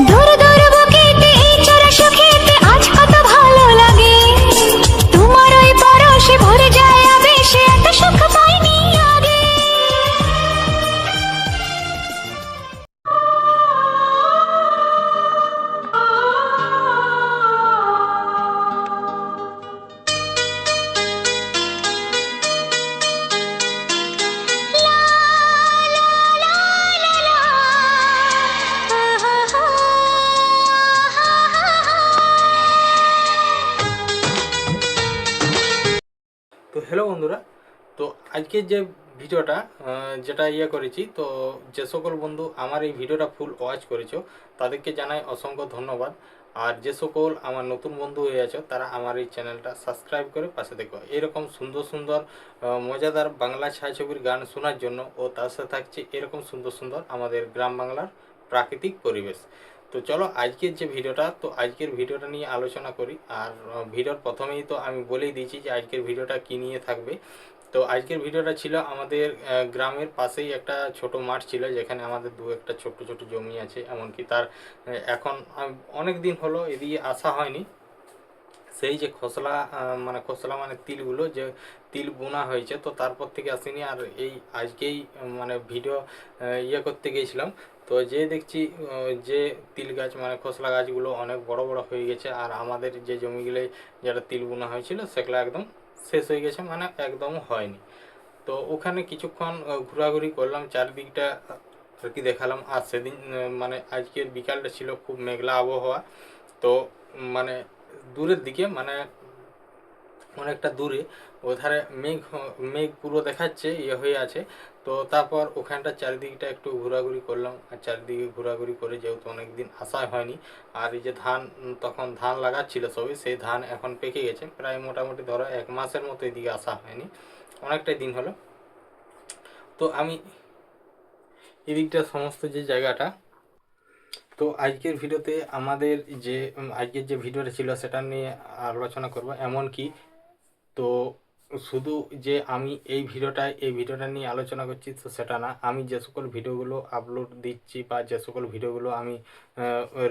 [SPEAKER 3] দূর দূর বুকেতে এই চোরা সুখেতে আজ কত ভালো লাগে। তোমার ওই পরশে ভরে যায় আবেশে, এত সুখ পাইনি আগে।
[SPEAKER 1] তো হ্যালো বন্ধুরা, তো আজকের যে ভিডিওটা যেটা করেছি, তো যে সকল বন্ধু আমার এই ভিডিওটা ফুল ওয়াচ করেছো তাদেরকে জানাই অসংখ্য ধন্যবাদ। আর যে সকল আমার নতুন বন্ধু হয়ে আছো তারা আমার এই চ্যানেলটা সাবস্ক্রাইব করে পাশে দেখো। এরকম সুন্দর সুন্দর মজাদার বাংলা ছায়াছবির গান শোনার জন্য, ও তার সাথে থাকছে এরকম সুন্দর সুন্দর আমাদের গ্রাম বাংলার প্রাকৃতিক পরিবেশ। তো চলো আজকের যে ভিডিওটা, তো আজকের ভিডিওটা নিয়ে আলোচনা করি। আর ভিডিওর প্রথমেই তো আমি বলেই দিয়েছি যে আজকের ভিডিওটা কী নিয়ে থাকবে। তো আজকের ভিডিওটা ছিল আমাদের গ্রামের পাশেই একটা ছোট মাঠ ছিল, যেখানে আমাদের দু একটা ছোট ছোট জমি আছে। এমনকি তার এখন অনেক দিন হলো এদিকে আসা হয়নি। সেই যে খোসলা মানে খোসলা মানে তিলগুলো যে তিল বোনা হয়েছে, তো তারপর থেকে আসিনি। আর এই আজকেই মানে ভিডিও করতে গিয়েছিলাম, তো যে দেখছি যে তিল গাছ মানে খোসলা গাছগুলো অনেক বড় বড় হয়ে গেছে। আর আমাদের যে জমিগুলো যেটা তিল বোনা হয়েছিল সেগুলো একদম শেষ হয়ে গেছে, মানে একদম হয়নি। তো ওখানে কিছুক্ষণ ঘোরাঘুরি করলাম, চারিদিকটা আর কি দেখালাম। আর সেদিন মানে আজকের বিকালটা ছিল খুব মেঘলা আবহাওয়া। তো মানে দূরের দিকে মানে অনেকটা দূরে ওধারে মেঘ পুরো দেখাচ্ছে হয়ে আছে। তো তারপর ওখানটা চারিদিকটা একটু ঘোরাঘুরি করলাম। আর চারিদিকে ঘোরাঘুরি করে, যেহেতু অনেক দিন আসা হয়নি। আর এই যে ধান, তখন ধান লাগাচ্ছিল সবই, সেই ধান এখন পেকে গেছে। প্রায় মোটামুটি ধরো 1 মাসের মতো এদিকে আসা হয়নি, অনেকটাই দিন হলো। তো আমি এদিকটা সমস্ত যে জায়গাটা, তো আজকের ভিডিওতে আমাদের যে আজকের যে ভিডিওটা ছিল সেটা নিয়ে আলোচনা করব। এমনকি তো শুধু যে আমি এই ভিডিওটা নিয়ে আলোচনা করছি তো সেটা না, আমি যে সকল ভিডিওগুলো আপলোড দিচ্ছি বা যে সকল ভিডিওগুলো আমি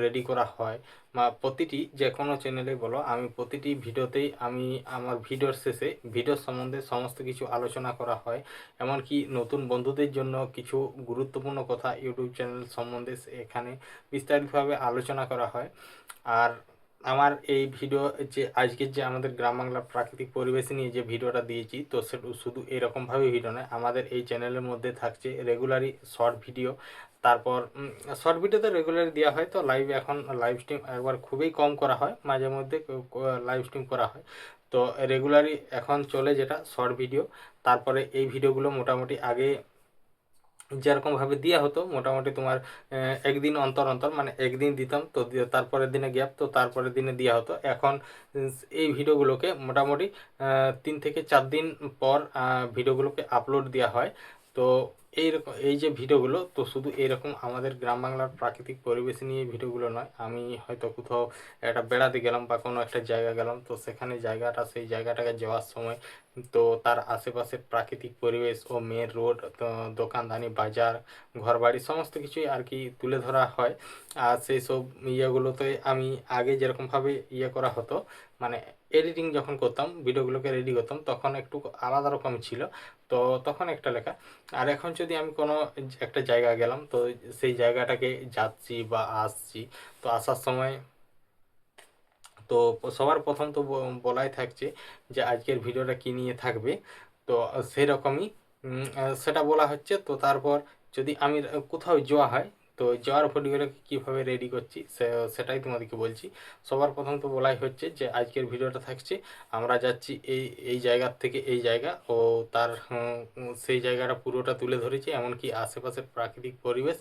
[SPEAKER 1] রেডি করা হয় বা প্রতিটি যে কোনো চ্যানেলে বলো, আমি প্রতিটি ভিডিওতেই আমি আমার ভিডিওর শেষে ভিডিওর সম্বন্ধে সমস্ত কিছু আলোচনা করা হয়। এমনকি নতুন বন্ধুদের জন্য কিছু গুরুত্বপূর্ণ কথা ইউটিউব চ্যানেল সম্বন্ধে এখানে বিস্তারিতভাবে আলোচনা করা হয়। আর আমার এই ভিডিও যে আজকের যে আমাদের গ্রাম বাংলার প্রাকৃতিক পরিবেশ নিয়ে যে ভিডিওটা দিয়েছি, তো সেটা শুধু এরকমভাবে ভিডিও নয়, আমাদের এই চ্যানেলের মধ্যে থাকছে রেগুলারই শর্ট ভিডিও। তারপর শর্ট ভিডিওতে রেগুলারই দেওয়া হয়। তো এখন লাইভ স্ট্রিম একবার খুবই কম করা হয়, মাঝে মধ্যে লাইভ স্ট্রিম করা হয়। তো রেগুলারই এখন চলে যেটা শর্ট ভিডিও। তারপরে এই ভিডিওগুলো মোটামুটি আগে যেরকমভাবে দেওয়া হতো, মোটামুটি তোমার একদিন অন্তর অন্তর, মানে একদিন দিতাম তো তারপরের দিনে গ্যাপ, তো তারপরের দিনে দেওয়া হতো। এখন এই ভিডিওগুলোকে মোটামুটি 3 থেকে 4 দিন পর ভিডিওগুলোকে আপলোড দেওয়া হয়। তো এইরকম এই যে ভিডিওগুলো, তো শুধু এরকম আমাদের গ্রাম বাংলার প্রাকৃতিক পরিবেশ নিয়ে ভিডিওগুলো নয়, আমি হয়তো কোথাও একটা বেড়াতে গেলাম বা কোনো একটা জায়গা গেলাম, তো সেখানে সেই জায়গাটাকে যাওয়ার সময় তো তার আশেপাশের প্রাকৃতিক পরিবেশ ও মেন রোড, দোকানদানি, বাজার, ঘরবাড়ি সমস্ত কিছুই আর কি তুলে ধরা হয়। আর সেই সব ইয়েগুলোতে আমি আগে যেরকমভাবে করা হতো, মানে এডিটিং যখন করতাম, ভিডিওগুলোকে রেডি করতাম, তখন একটু আলাদা রকম ছিল। তো তখন একটা লেখা। আর এখন যদি আমি কোনো একটা জায়গা গেলাম, তো সেই জায়গাটাকে যাচ্ছি বা আসছি, তো আসার সময় তো সবার প্রথম তো বলাই থাকছে যে আজকের ভিডিওটা কী নিয়ে থাকবে। তো সেরকমই সেটা বলা হচ্ছে। তো তারপর যদি আমি কোথাও যাওয়া হয়, তো যাওয়ার ভিডিওটাকে কীভাবে রেডি করছি সেটাই তোমাদেরকে বলছি। সবার প্রথম তো বলাই হচ্ছে যে আজকের ভিডিওটা থাকছে, আমরা যাচ্ছি এই এই জায়গার থেকে এই জায়গা, ও তার সেই জায়গাটা পুরোটা তুলে ধরেছি, এমনকি আশেপাশের প্রাকৃতিক পরিবেশ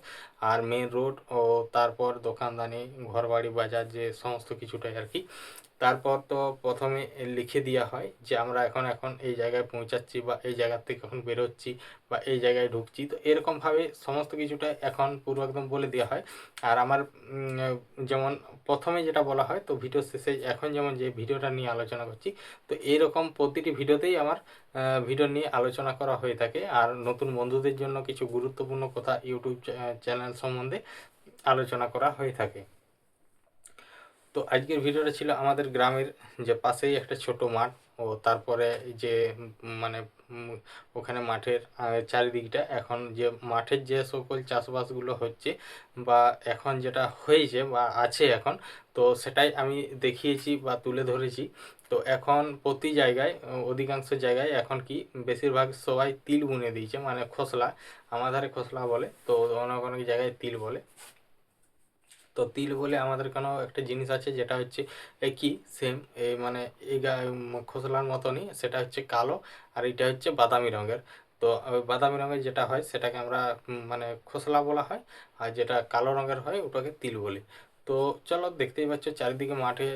[SPEAKER 1] আর মেন রোড, ও তারপর দোকানদানি, ঘরবাড়ি, বাজার, যে সমস্ত কিছুটাই আর কি। তারপর তো প্রথমে লিখে দেওয়া হয় যে আমরা এখন এখন এই জায়গায় পৌঁছাচ্ছি, বা এই জায়গার থেকে এখন বেরোচ্ছি, বা এই জায়গায় ঢুকছি। তো এরকমভাবে সমস্ত কিছুটা এখন পুরো একদম বলে দেওয়া হয়। আর আমার যেমন প্রথমে যেটা বলা হয়, তো ভিডিও শেষে এখন যেমন যে ভিডিওটা নিয়ে আলোচনা করছি, তো এইরকম প্রতিটি ভিডিওতেই আমার ভিডিও নিয়ে আলোচনা করা হয়ে থাকে। আর নতুন বন্ধুদের জন্য কিছু গুরুত্বপূর্ণ কথা ইউটিউব চ্যানেল সম্বন্ধে আলোচনা করা হয়ে থাকে। তো আজকের ভিডিওটা ছিল আমাদের গ্রামের যে পাশেই একটা ছোট মাঠ, ও তারপরে যে মানে ওখানে মাঠের চারিদিকটা, এখন যে মাঠের যে সকল চাষবাসগুলো হচ্ছে বা এখন যেটা হয়েছে বা আছে এখন, তো সেটাই আমি দেখিয়েছি বা তুলে ধরেছি। তো এখন প্রতি জায়গায়, অধিকাংশ জায়গায় এখন কি বেশিরভাগ সবাই তিল বুনে দিয়েছে, মানে খোসলা, আমার ধারে খোসলা বলে, তো অনেক অনেক জায়গায় তিল বলে। তো তিল বলে আমাদের কোনো একটা জিনিস আছে যেটা হচ্ছে কি সেম এই মানে এই খোসলার মতনই, সেটা হচ্ছে কালো, আর এটা হচ্ছে বাদামি রঙের। তো বাদামি রঙের যেটা হয় সেটাকে আমরা মানে খোসলা বলা হয়, আর যেটা কালো রঙের হয় ওটাকে তিল বলি। তো চলো, দেখতেই পাচ্ছ চারিদিকে মাঠে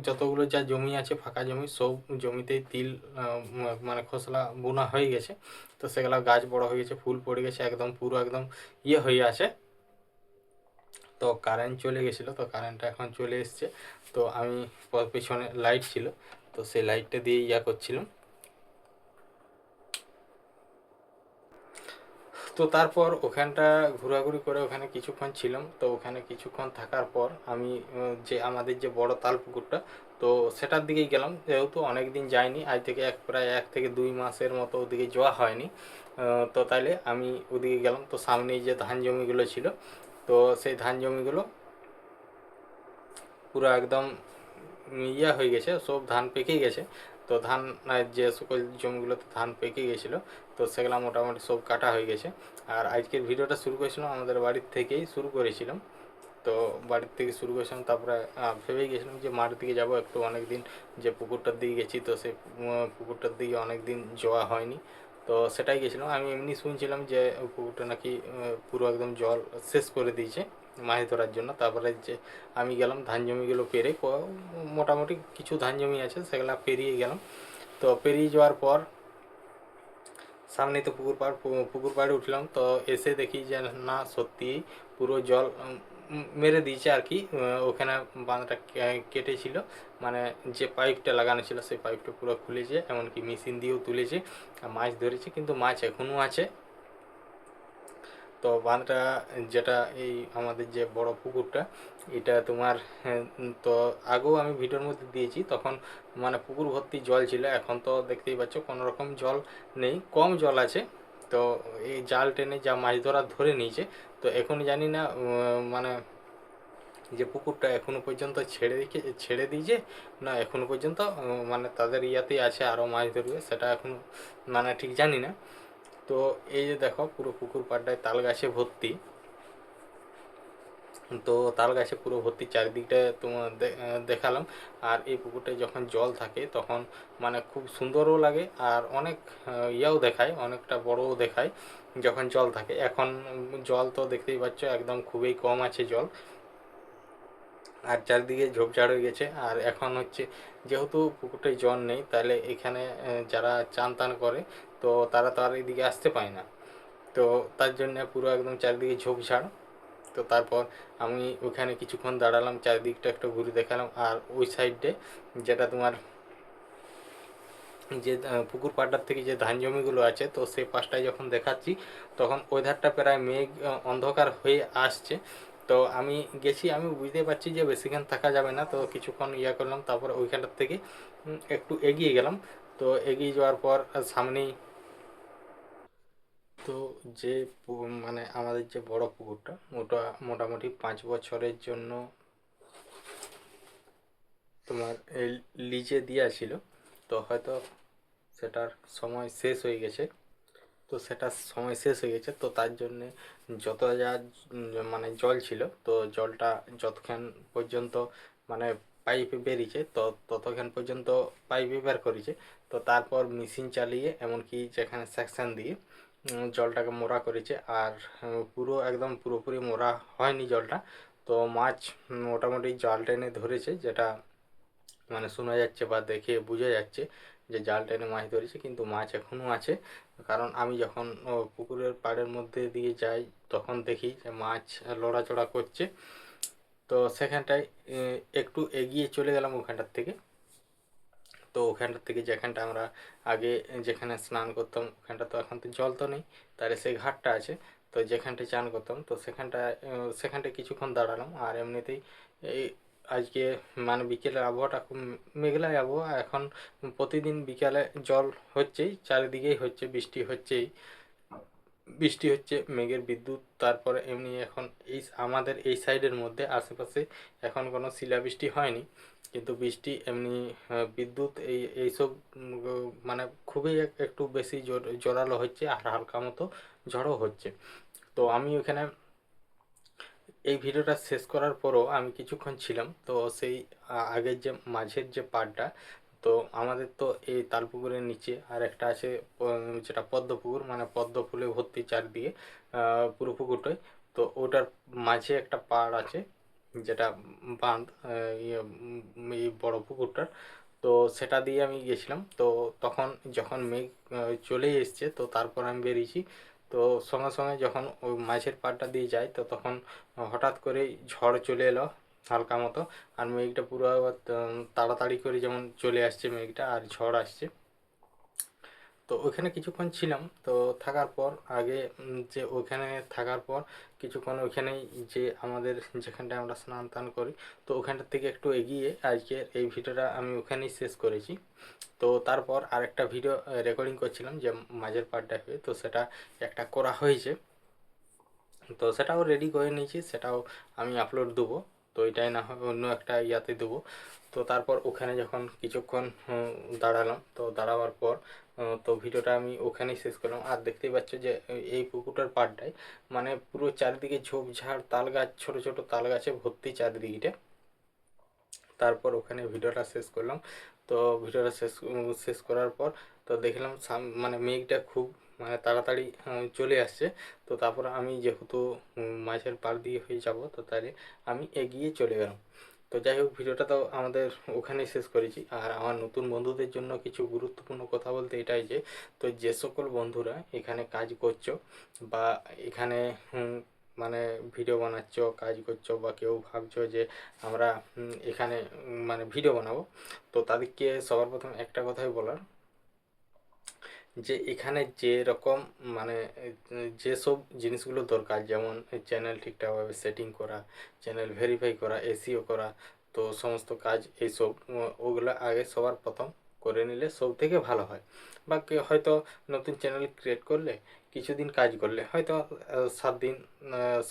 [SPEAKER 1] যতগুলো যা জমি আছে, ফাঁকা জমি, সব জমিতেই তিল মানে খোসলা বোনা হয়ে গেছে। তো সেগুলো গাছ বড় হয়ে গেছে, ফুল পড়ে গেছে, একদম পুরো একদম হয়ে আছে। তো কারেন্ট চলে গেছিলো, তো কারেন্টটা এখন চলে এসছে। তো আমি পেছনে লাইট ছিল, তো সেই লাইটটা দিয়ে করছিলাম। তো তারপর ওখানটা ঘোরাঘুরি করে ওখানে কিছুক্ষণ ছিলাম। তো ওখানে কিছুক্ষণ থাকার পর আমি যে আমাদের যে বড় তাল পুকুরটা, তো সেটার দিকেই গেলাম। যেহেতু অনেক দিন যাইনি, আজ থেকে প্রায় 1 থেকে 2 মাসের মতো ওদিকে যাওয়া হয়নি। তো তাইলে আমি ওদিকে গেলাম। তো সামনেই যে ধান জমিগুলো ছিল, তো সেই ধান জমিগুলো পুরো একদম হয়ে গেছে, সব ধান পেকে গেছে। তো ধান যে সকল জমিগুলোতে ধান পেকে গেছিলো, তো সেগুলো মোটামুটি সব কাটা হয়ে গেছে। আর আজকের ভিডিওটা শুরু করেছিলাম আমাদের বাড়ির থেকেই শুরু করেছিলাম। তো বাড়ির থেকে শুরু করেছিলাম, তারপরে ভেবেই গেছিলাম যে মাঠের দিকে যাবো একটু, অনেক দিন যে পুকুরটার দিকে গেছি, তো সেই পুকুরটার দিকে অনেক দিন যাওয়া হয়নি। তো সেটাই গেছিলাম। আমি এমনি শুনছিলাম যে পুকুরটা নাকি পুরো একদম জল শেষ করে দিয়েছে মাছ ধরার জন্য। তারপরে যে আমি গেলাম ধান জমিগুলো পেরে, মোটামুটি কিছু ধান জমি আছে সেগুলো পেরিয়ে গেলাম। তো পেরিয়ে যাওয়ার পর সামনেই তো পুকুর পাড়ে উঠলাম। তো এসে দেখি যে না, সত্যি পুরো জল মেরে দিয়েছে আর কি। ওখানে বাঁধটা কেটেছিল, মানে যে পাইপটা লাগানো ছিল সেই পাইপটা পুরো খুলেছে, এমনকি মেশিন দিয়েও তুলেছে আর মাছ ধরেছে, কিন্তু মাছ এখনও আছে। তো বাঁধটা, যেটা এই আমাদের যে বড় পুকুরটা, এটা তোমার তো আগেও আমি ভিডিওর মধ্যে দিয়েছি, তখন মানে পুকুর ভর্তি জল ছিল। এখন তো দেখতেই পাচ্ছ কোনো রকম জল নেই, কম জল আছে। তো এই জাল টেনে যা মাছ ধরা ধরে নিয়েছে। তো এখন জানি না মানে যে পুকুরটা এখনো পর্যন্ত ছেড়ে দিয়েছে না এখনো পর্যন্ত মানে তাদের ইয়াতেই আছে আরও মাছ ধরবে, সেটা এখন মানে ঠিক জানি না। তো এই যে দেখো পুরো পুকুর পাড়টায় তাল গাছে ভর্তি। তো তাল গাছে পুরো ভর্তি, চারিদিকটা তোমার দেখালাম। আর এই পুকুরটায় যখন জল থাকে তখন মানে খুব সুন্দরও লাগে, আর অনেক ইয়াও দেখায়, অনেকটা বড়ও দেখায় যখন জল থাকে। এখন জল তো দেখতেই পাচ্ছ একদম খুবই কম আছে জল, আর চারিদিকে ঝোপঝাড় হয়ে গেছে। আর এখন হচ্ছে যেহেতু পুকুরটায় জল নেই, তাহলে এখানে যারা চান টান করে তো তারা তো আর এদিকে আসতে পায় না। তো তার জন্য পুরো একদম চারিদিকে ঝোপঝাড়। তো তারপর আমি ওখানে কিছুক্ষণ দাঁড়ালাম, চারিদিকটা একটু ঘুরে দেখালাম। আর ওই সাইডে যেটা তোমার যে পুকুর পাড়টার থেকে যে ধান জমিগুলো আছে, তো সেই পাশটায় যখন দেখাচ্ছি তখন ওই ধারটা প্রায় মেঘ অন্ধকার হয়ে আসছে। তো আমি গেছি, আমি বুঝতে পারছি যে বেশিক্ষণ থাকা যাবে না, তো কিছুক্ষণ ইয়া করলাম, তারপর ওইখানটার থেকে একটু এগিয়ে গেলাম। তো এগিয়ে যাওয়ার পর সামনেই তো যে মানে আমাদের যে বড় পুকুরটা, ওটা মোটামুটি 5 বছরের জন্য তোমার এই লিজে দেওয়া ছিল। তো হয়তো সেটার সময় শেষ হয়ে গেছে। তো সেটার সময় শেষ হয়ে গেছে, তো তার জন্যে যত যা মানে জল ছিল, তো জলটা যতক্ষণ পর্যন্ত মানে পাইপে বেরিয়েছে তো ততক্ষণ পর্যন্ত পাইপে বের করেছে। তো তারপর মেশিন চালিয়ে এমনকি যেখানে সেকশন দিয়ে জলটাকে মোরা করেছে। আর পুরো একদম পুরোপুরি মোরা হয়নি জলটা। তো মাছ মোটামুটি জাল টেনে ধরেছে, যেটা মানে শোনা যাচ্ছে বা দেখে বোঝা যাচ্ছে যে জাল টেনে মাছ ধরেছে, কিন্তু মাছ এখনও আছে। কারণ আমি যখন পুকুরের পাড়ের মধ্যে দিয়ে যাই তখন দেখি যে মাছ লড়াচড়া করছে। তো সেখানটায় একটু এগিয়ে চলে গেলাম ওখানটার থেকে। তো ওখানটার থেকে যেখানটা আমরা আগে যেখানে স্নান করতাম, ওখানটা তো এখন তো জল তো নেই, তাহলে সেই ঘাটটা আছে। তো যেখানটায় চান করতাম, তো সেখানটায় কিছুক্ষণ দাঁড়ালাম। আর এমনিতেই এই আজকে মানে বিকেলের আবহাওয়াটা খুব মেঘলা আবহাওয়া। এখন প্রতিদিন বিকালে জল হচ্ছেই, চারিদিকেই হচ্ছে, বৃষ্টি হচ্ছে, মেঘের বিদ্যুৎ। তারপরে এমনি এখন এই আমাদের এই সাইডের মধ্যে আশেপাশে এখন কোনো শিলাবৃষ্টি হয়নি, কিন্তু বৃষ্টি এমনি বিদ্যুৎ এইসব মানে খুবই একটু বেশি জোরালো হচ্ছে, আর হালকা মতো ঝড়ও হচ্ছে। তো আমি ওখানে এই ভিডিওটা শেষ করার পরও আমি কিছুক্ষণ ছিলাম। তো সেই আগের যে মাঝের যে পাড়টা, তো আমাদের তো এই তালপুকুরের নিচে আর একটা আছে যেটা পদ্ম পুকুর, মানে পদ্ম ফুলে ভর্তি চারদিকে পুরো পুকুরটাই। তো ওটার মাঝে একটা পাড় আছে, যেটা বাঁধ এই বড় পুকুরটার। তো সেটা দিয়ে আমি গেছিলাম। তো তখন যখন মেঘ চলে এসছে, তো তারপর আমি বেরিয়েছি। তো সঙ্গে সঙ্গে যখন ওই মাঝের পাড়টা দিয়ে যাই, তো তখন হঠাৎ করে ঝড় চলে এলো হালকা মতো। আর মেঘটা পুরো আবার তাড়াতাড়ি করে যেমন চলে আসছে মেঘটা, আর ঝড় আসছে। তো ওইখানে কিছুক্ষণ ছিলাম। তো থাকার পর আগে যে ওখানে থাকার পর কিছুক্ষণ ওইখানেই যে আমাদের যেখানটায় আমরা স্নান টান করি, তো ওখানটার থেকে একটু এগিয়ে আজকের এই ভিডিওটা আমি ওখানেই শেষ করেছি। তো তারপর আরেকটা ভিডিও রেকর্ডিং করছিলাম যে মাঝের পার্টটা হয়ে, তো সেটা একটা করা হয়েছে। তো সেটাও রেডি করে নিয়েছি, সেটাও আমি আপলোড দেবো। তো এটাই না হয় অন্য একটা ইয়াতে দেবো। তো তারপর ওখানে যখন কিছুক্ষণ দাঁড়ালাম, তো দাঁড়াবার পর তো ভিডিওটা আমি ওখানেই শেষ করলাম। আর দেখতেই পাচ্ছ যে এই পুকুরটার পাড়টায় মানে পুরো চারিদিকে ঝোপঝাড়, তাল গাছ, ছোট ছোট তাল গাছে ভর্তি চারিদিকটা। তারপর ওখানে ভিডিওটা শেষ করলাম। তো ভিডিওটা শেষ করার পর তো দেখলাম মানে মেঘটা খুব মানে তাড়াতাড়ি চলে আসছে। তো তারপর আমি যেহেতু মাঝের পাড় দিয়ে হয়ে যাব, তো তাহলে আমি এগিয়ে চলে গেলাম। তো যাই হোক, ভিডিওটা তো আমাদের ওখানেই শেষ করেছি। আর আমার নতুন বন্ধুদের জন্য কিছু গুরুত্বপূর্ণ কথা বলতে এটাই যে, তো যে সকল বন্ধুরা এখানে কাজ করছো বা এখানে মানে ভিডিও বানাচ্ছ, কাজ করছো, বা কেউ ভাবছো যে আমরা এখানে মানে ভিডিও বানাবো, তো তাদেরকে সবার প্রথম একটা কথাই বলার, যে এখানে যেরকম মানে যেসব জিনিসগুলো দরকার, যেমন চ্যানেল ঠিকঠাকভাবে সেটিং করা, চ্যানেল ভেরিফাই করা, এসইও করা, তো সমস্ত কাজ এইসব ওগুলো আগে সবার প্রথম করে নিলে সব থেকে ভালো হয়। বা হয়তো নতুন চ্যানেল ক্রিয়েট করলে কিছুদিন কাজ করলে, হয়তো 7 দিন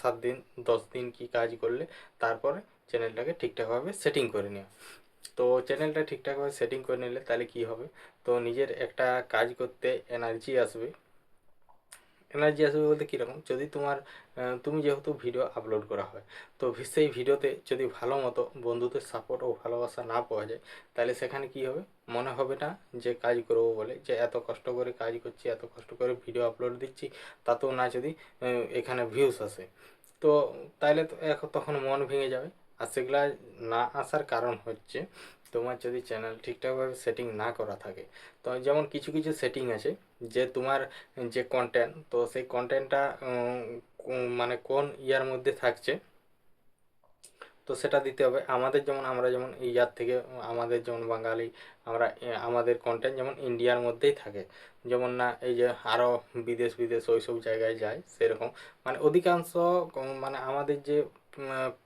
[SPEAKER 1] 7 দিন 10 দিন কি কাজ করলে তারপরে চ্যানেলটাকে ঠিকঠাকভাবে সেটিং করে নেওয়া। তো চ্যানেলটা ঠিকঠাকভাবে সেটিং করে নিলে তাহলে কি হবে, তো নিজের একটা কাজ করতে এনার্জি আসবে। এনার্জি আসবে বলতে কীরকম, যদি তোমার তুমি যেহেতু ভিডিও আপলোড করা হয়, তো সেই ভিডিওতে যদি ভালো মতো বন্ধুদের সাপোর্ট ও ভালোবাসা না পাওয়া যায়, তাহলে সেখানে কি হবে, মনে হবে না যে কাজ করবো বলে, যে এত কষ্ট করে কাজ করছি, এত কষ্ট করে ভিডিও আপলোড দিচ্ছি, তাতেও না যদি এখানে ভিউস আসে, তো তাহলে তো তখন মন ভেঙে যাবে। আর সেগুলা না আসার কারণ হচ্ছে তোমার যদি চ্যানেল ঠিকঠাকভাবে সেটিং না করা থাকে। তো যেমন কিছু কিছু সেটিং আছে, যে তোমার যে কন্টেন্ট, তো সেই কন্টেন্টটা মানে কোন ইয়ার মধ্যে থাকছে, তো সেটা দিতে হবে। আমাদের যেমন আমরা যেমন ইয়ার থেকে, আমাদের যেমন বাঙালি, আমরা আমাদের কন্টেন্ট যেমন ইন্ডিয়ার মধ্যেই থাকে, যেমন না এই যে আরও বিদেশ বিদেশ ওই সব জায়গায় যায় সেরকম, মানে অধিকাংশ মানে আমাদের যে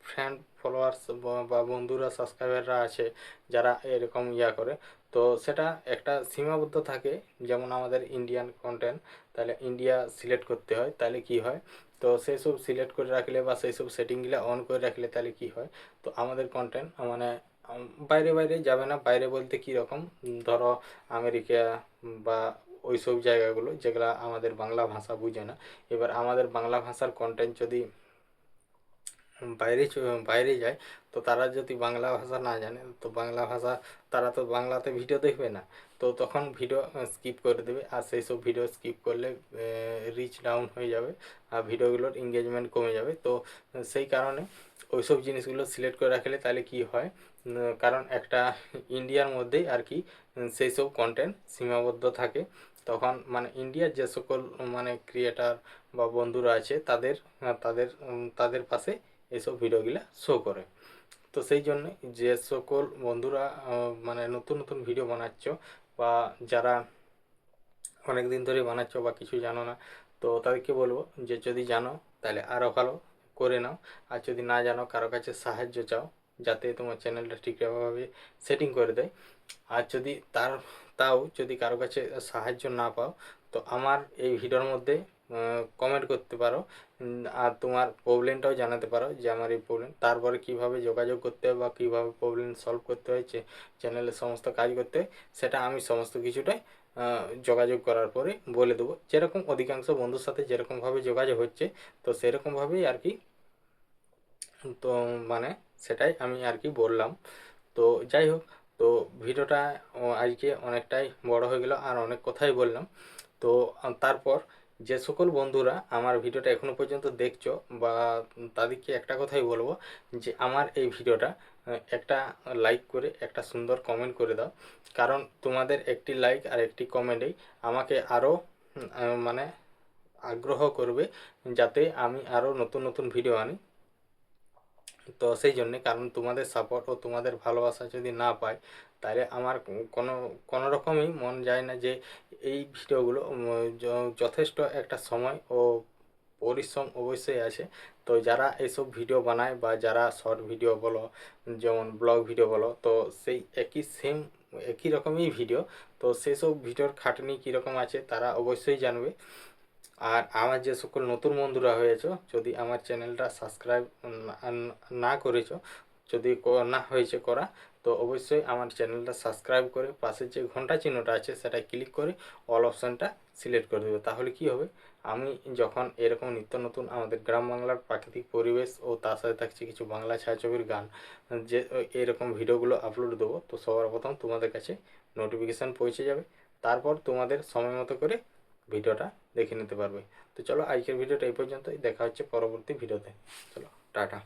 [SPEAKER 1] ফ্রেন্ড ফলোয়ার্স বা বন্ধুরা সাবস্ক্রাইবাররা আছে যারা এরকম ইয়া করে, তো সেটা একটা সীমাবদ্ধ থাকে। যেমন আমাদের ইন্ডিয়ান কন্টেন্ট, তাহলে ইন্ডিয়া সিলেক্ট করতে হয়, তাহলে কি হয়, তো সেই সব সিলেক্ট করে রাখলে বা সেই সব সেটিংগুলো অন করে রাখলে তাহলে কি হয়, তো আমাদের কন্টেন্ট মানে বাইরে বাইরে যাবে না। বাইরে বলতে কী রকম, ধরো আমেরিকা বা ওই সব জায়গাগুলো যেগুলো আমাদের বাংলা ভাষা বুঝে না, এবার আমাদের বাংলা ভাষার কন্টেন্ট যদি বাইরে বাইরে যায়, তো তারা যদি বাংলা ভাষা না জানে, তো বাংলা ভাষা তারা তো বাংলাতে ভিডিও দেখবে না, তো তখন ভিডিও স্কিপ করে দেবে। আর সেই সব ভিডিও স্কিপ করলে রিচ ডাউন হয়ে যাবে, আর ভিডিওগুলোর এঙ্গেজমেন্ট কমে যাবে। তো সেই কারণে ওই সব জিনিসগুলো সিলেক্ট করে রাখলে তাহলে কি হয়, কারণ একটা ইন্ডিয়ার মধ্যেই আর কি সেই সব কন্টেন্ট সীমাবদ্ধ থাকে, তখন মানে ইন্ডিয়ার যে সকল মানে ক্রিয়েটার বা বন্ধুরা আছে তাদের তাদের পাশে এইসব ভিডিওগুলো শো করে। তো সেই জন্য যে সকল বন্ধুরা মানে নতুন নতুন ভিডিও বানাচ্ছ, বা যারা অনেক দিন ধরে বানাচ্ছ বা কিছু জানো না, তো তাদেরকে বলবো যে যদি জানো তাহলে আরও ভালো করে নাও, আর যদি না জানো কারো কাছে সাহায্য চাও যাতে তোমার চ্যানেলটা ঠিকঠাকভাবে সেটিং করে দেয়। আর যদি তাও যদি কারো কাছে সাহায্য না পাও, তো আমার এই ভিডিওর মধ্যে কমেন্ট করতে পারো, আর তোমার প্রবলেমটাও জানাতে পারো যে আমার এই প্রবলেম, তারপরে কিভাবে যোগাযোগ করতে হবে বা কীভাবে প্রবলেম সলভ করতে হয়, চ্যানেলের সমস্ত কাজ করতে হয়, সেটা আমি সমস্ত কিছুটাই যোগাযোগ করার পরে বলে দেবো। যেরকম অধিকাংশ বন্ধুর সাথে যেরকমভাবে যোগাযোগ হচ্ছে, তো সেরকমভাবেই আর কি, তো মানে সেটাই আমি আর কি বললাম। তো যাই হোক, তো ভিডিওটা আজকে অনেকটাই বড় হয়ে গেল আর অনেক কথাই বললাম। তো তারপর যে সকল বন্ধুরা আমার ভিডিওটা এখনও পর্যন্ত দেখছো, বা তাদেরকে একটা কথাই বলবো, যে আমার এই ভিডিওটা একটা লাইক করে একটা সুন্দর কমেন্ট করে দাও, কারণ তোমাদের একটি লাইক আর একটি কমেন্টেই আমাকে আরও মানে আগ্রহ করবে যাতে আমি আরও নতুন নতুন ভিডিও আনি। তো সেই জন্যে, কারণ তোমাদের সাপোর্ট ও তোমাদের ভালোবাসা যদি না পাই, তাহলে আমার কোনো কোনো রকমই মন যায় না যে এই ভিডিওগুলো যথেষ্ট একটা সময় ও পরিশ্রম অবশ্যই আছে। তো যারা এইসব ভিডিও বানায় বা যারা শর্ট ভিডিও বলো, যেমন ব্লগ ভিডিও বলো, তো সেই একই রকমই ভিডিও, তো সেই সব ভিডিওর খাটনি কীরকম আছে তারা অবশ্যই জানবে। আর আমার যে সকল নতুন বন্ধুরা হয়েছো, যদি আমার চ্যানেলটা সাবস্ক্রাইব না করেছো, যদি না হয়েছে করা, তো অবশ্যই আমার চ্যানেলটা সাবস্ক্রাইব করে পাশের যে ঘন্টা চিহ্নটা আছে সেটা ক্লিক করে অল অপশানটা সিলেক্ট করে দেবে। তাহলে কি হবে, আমি যখন এরকম নিত্য নতুন আমাদের গ্রাম বাংলার প্রাকৃতিক পরিবেশ ও তার সাথে থাকছে কিছু বাংলা ছায়াছবির গান, যে এরকম ভিডিওগুলো আপলোড দেবো, তো সবার প্রথম তোমাদের কাছে নোটিফিকেশান পৌঁছে যাবে। তারপর তোমাদের সময় মতো করে ভিডিওটা দেখে নিতে পারবে। তো চলো আজকের ভিডিওটা এই পর্যন্তই, দেখা হচ্ছে পরবর্তী ভিডিওতে। চলো টাটা।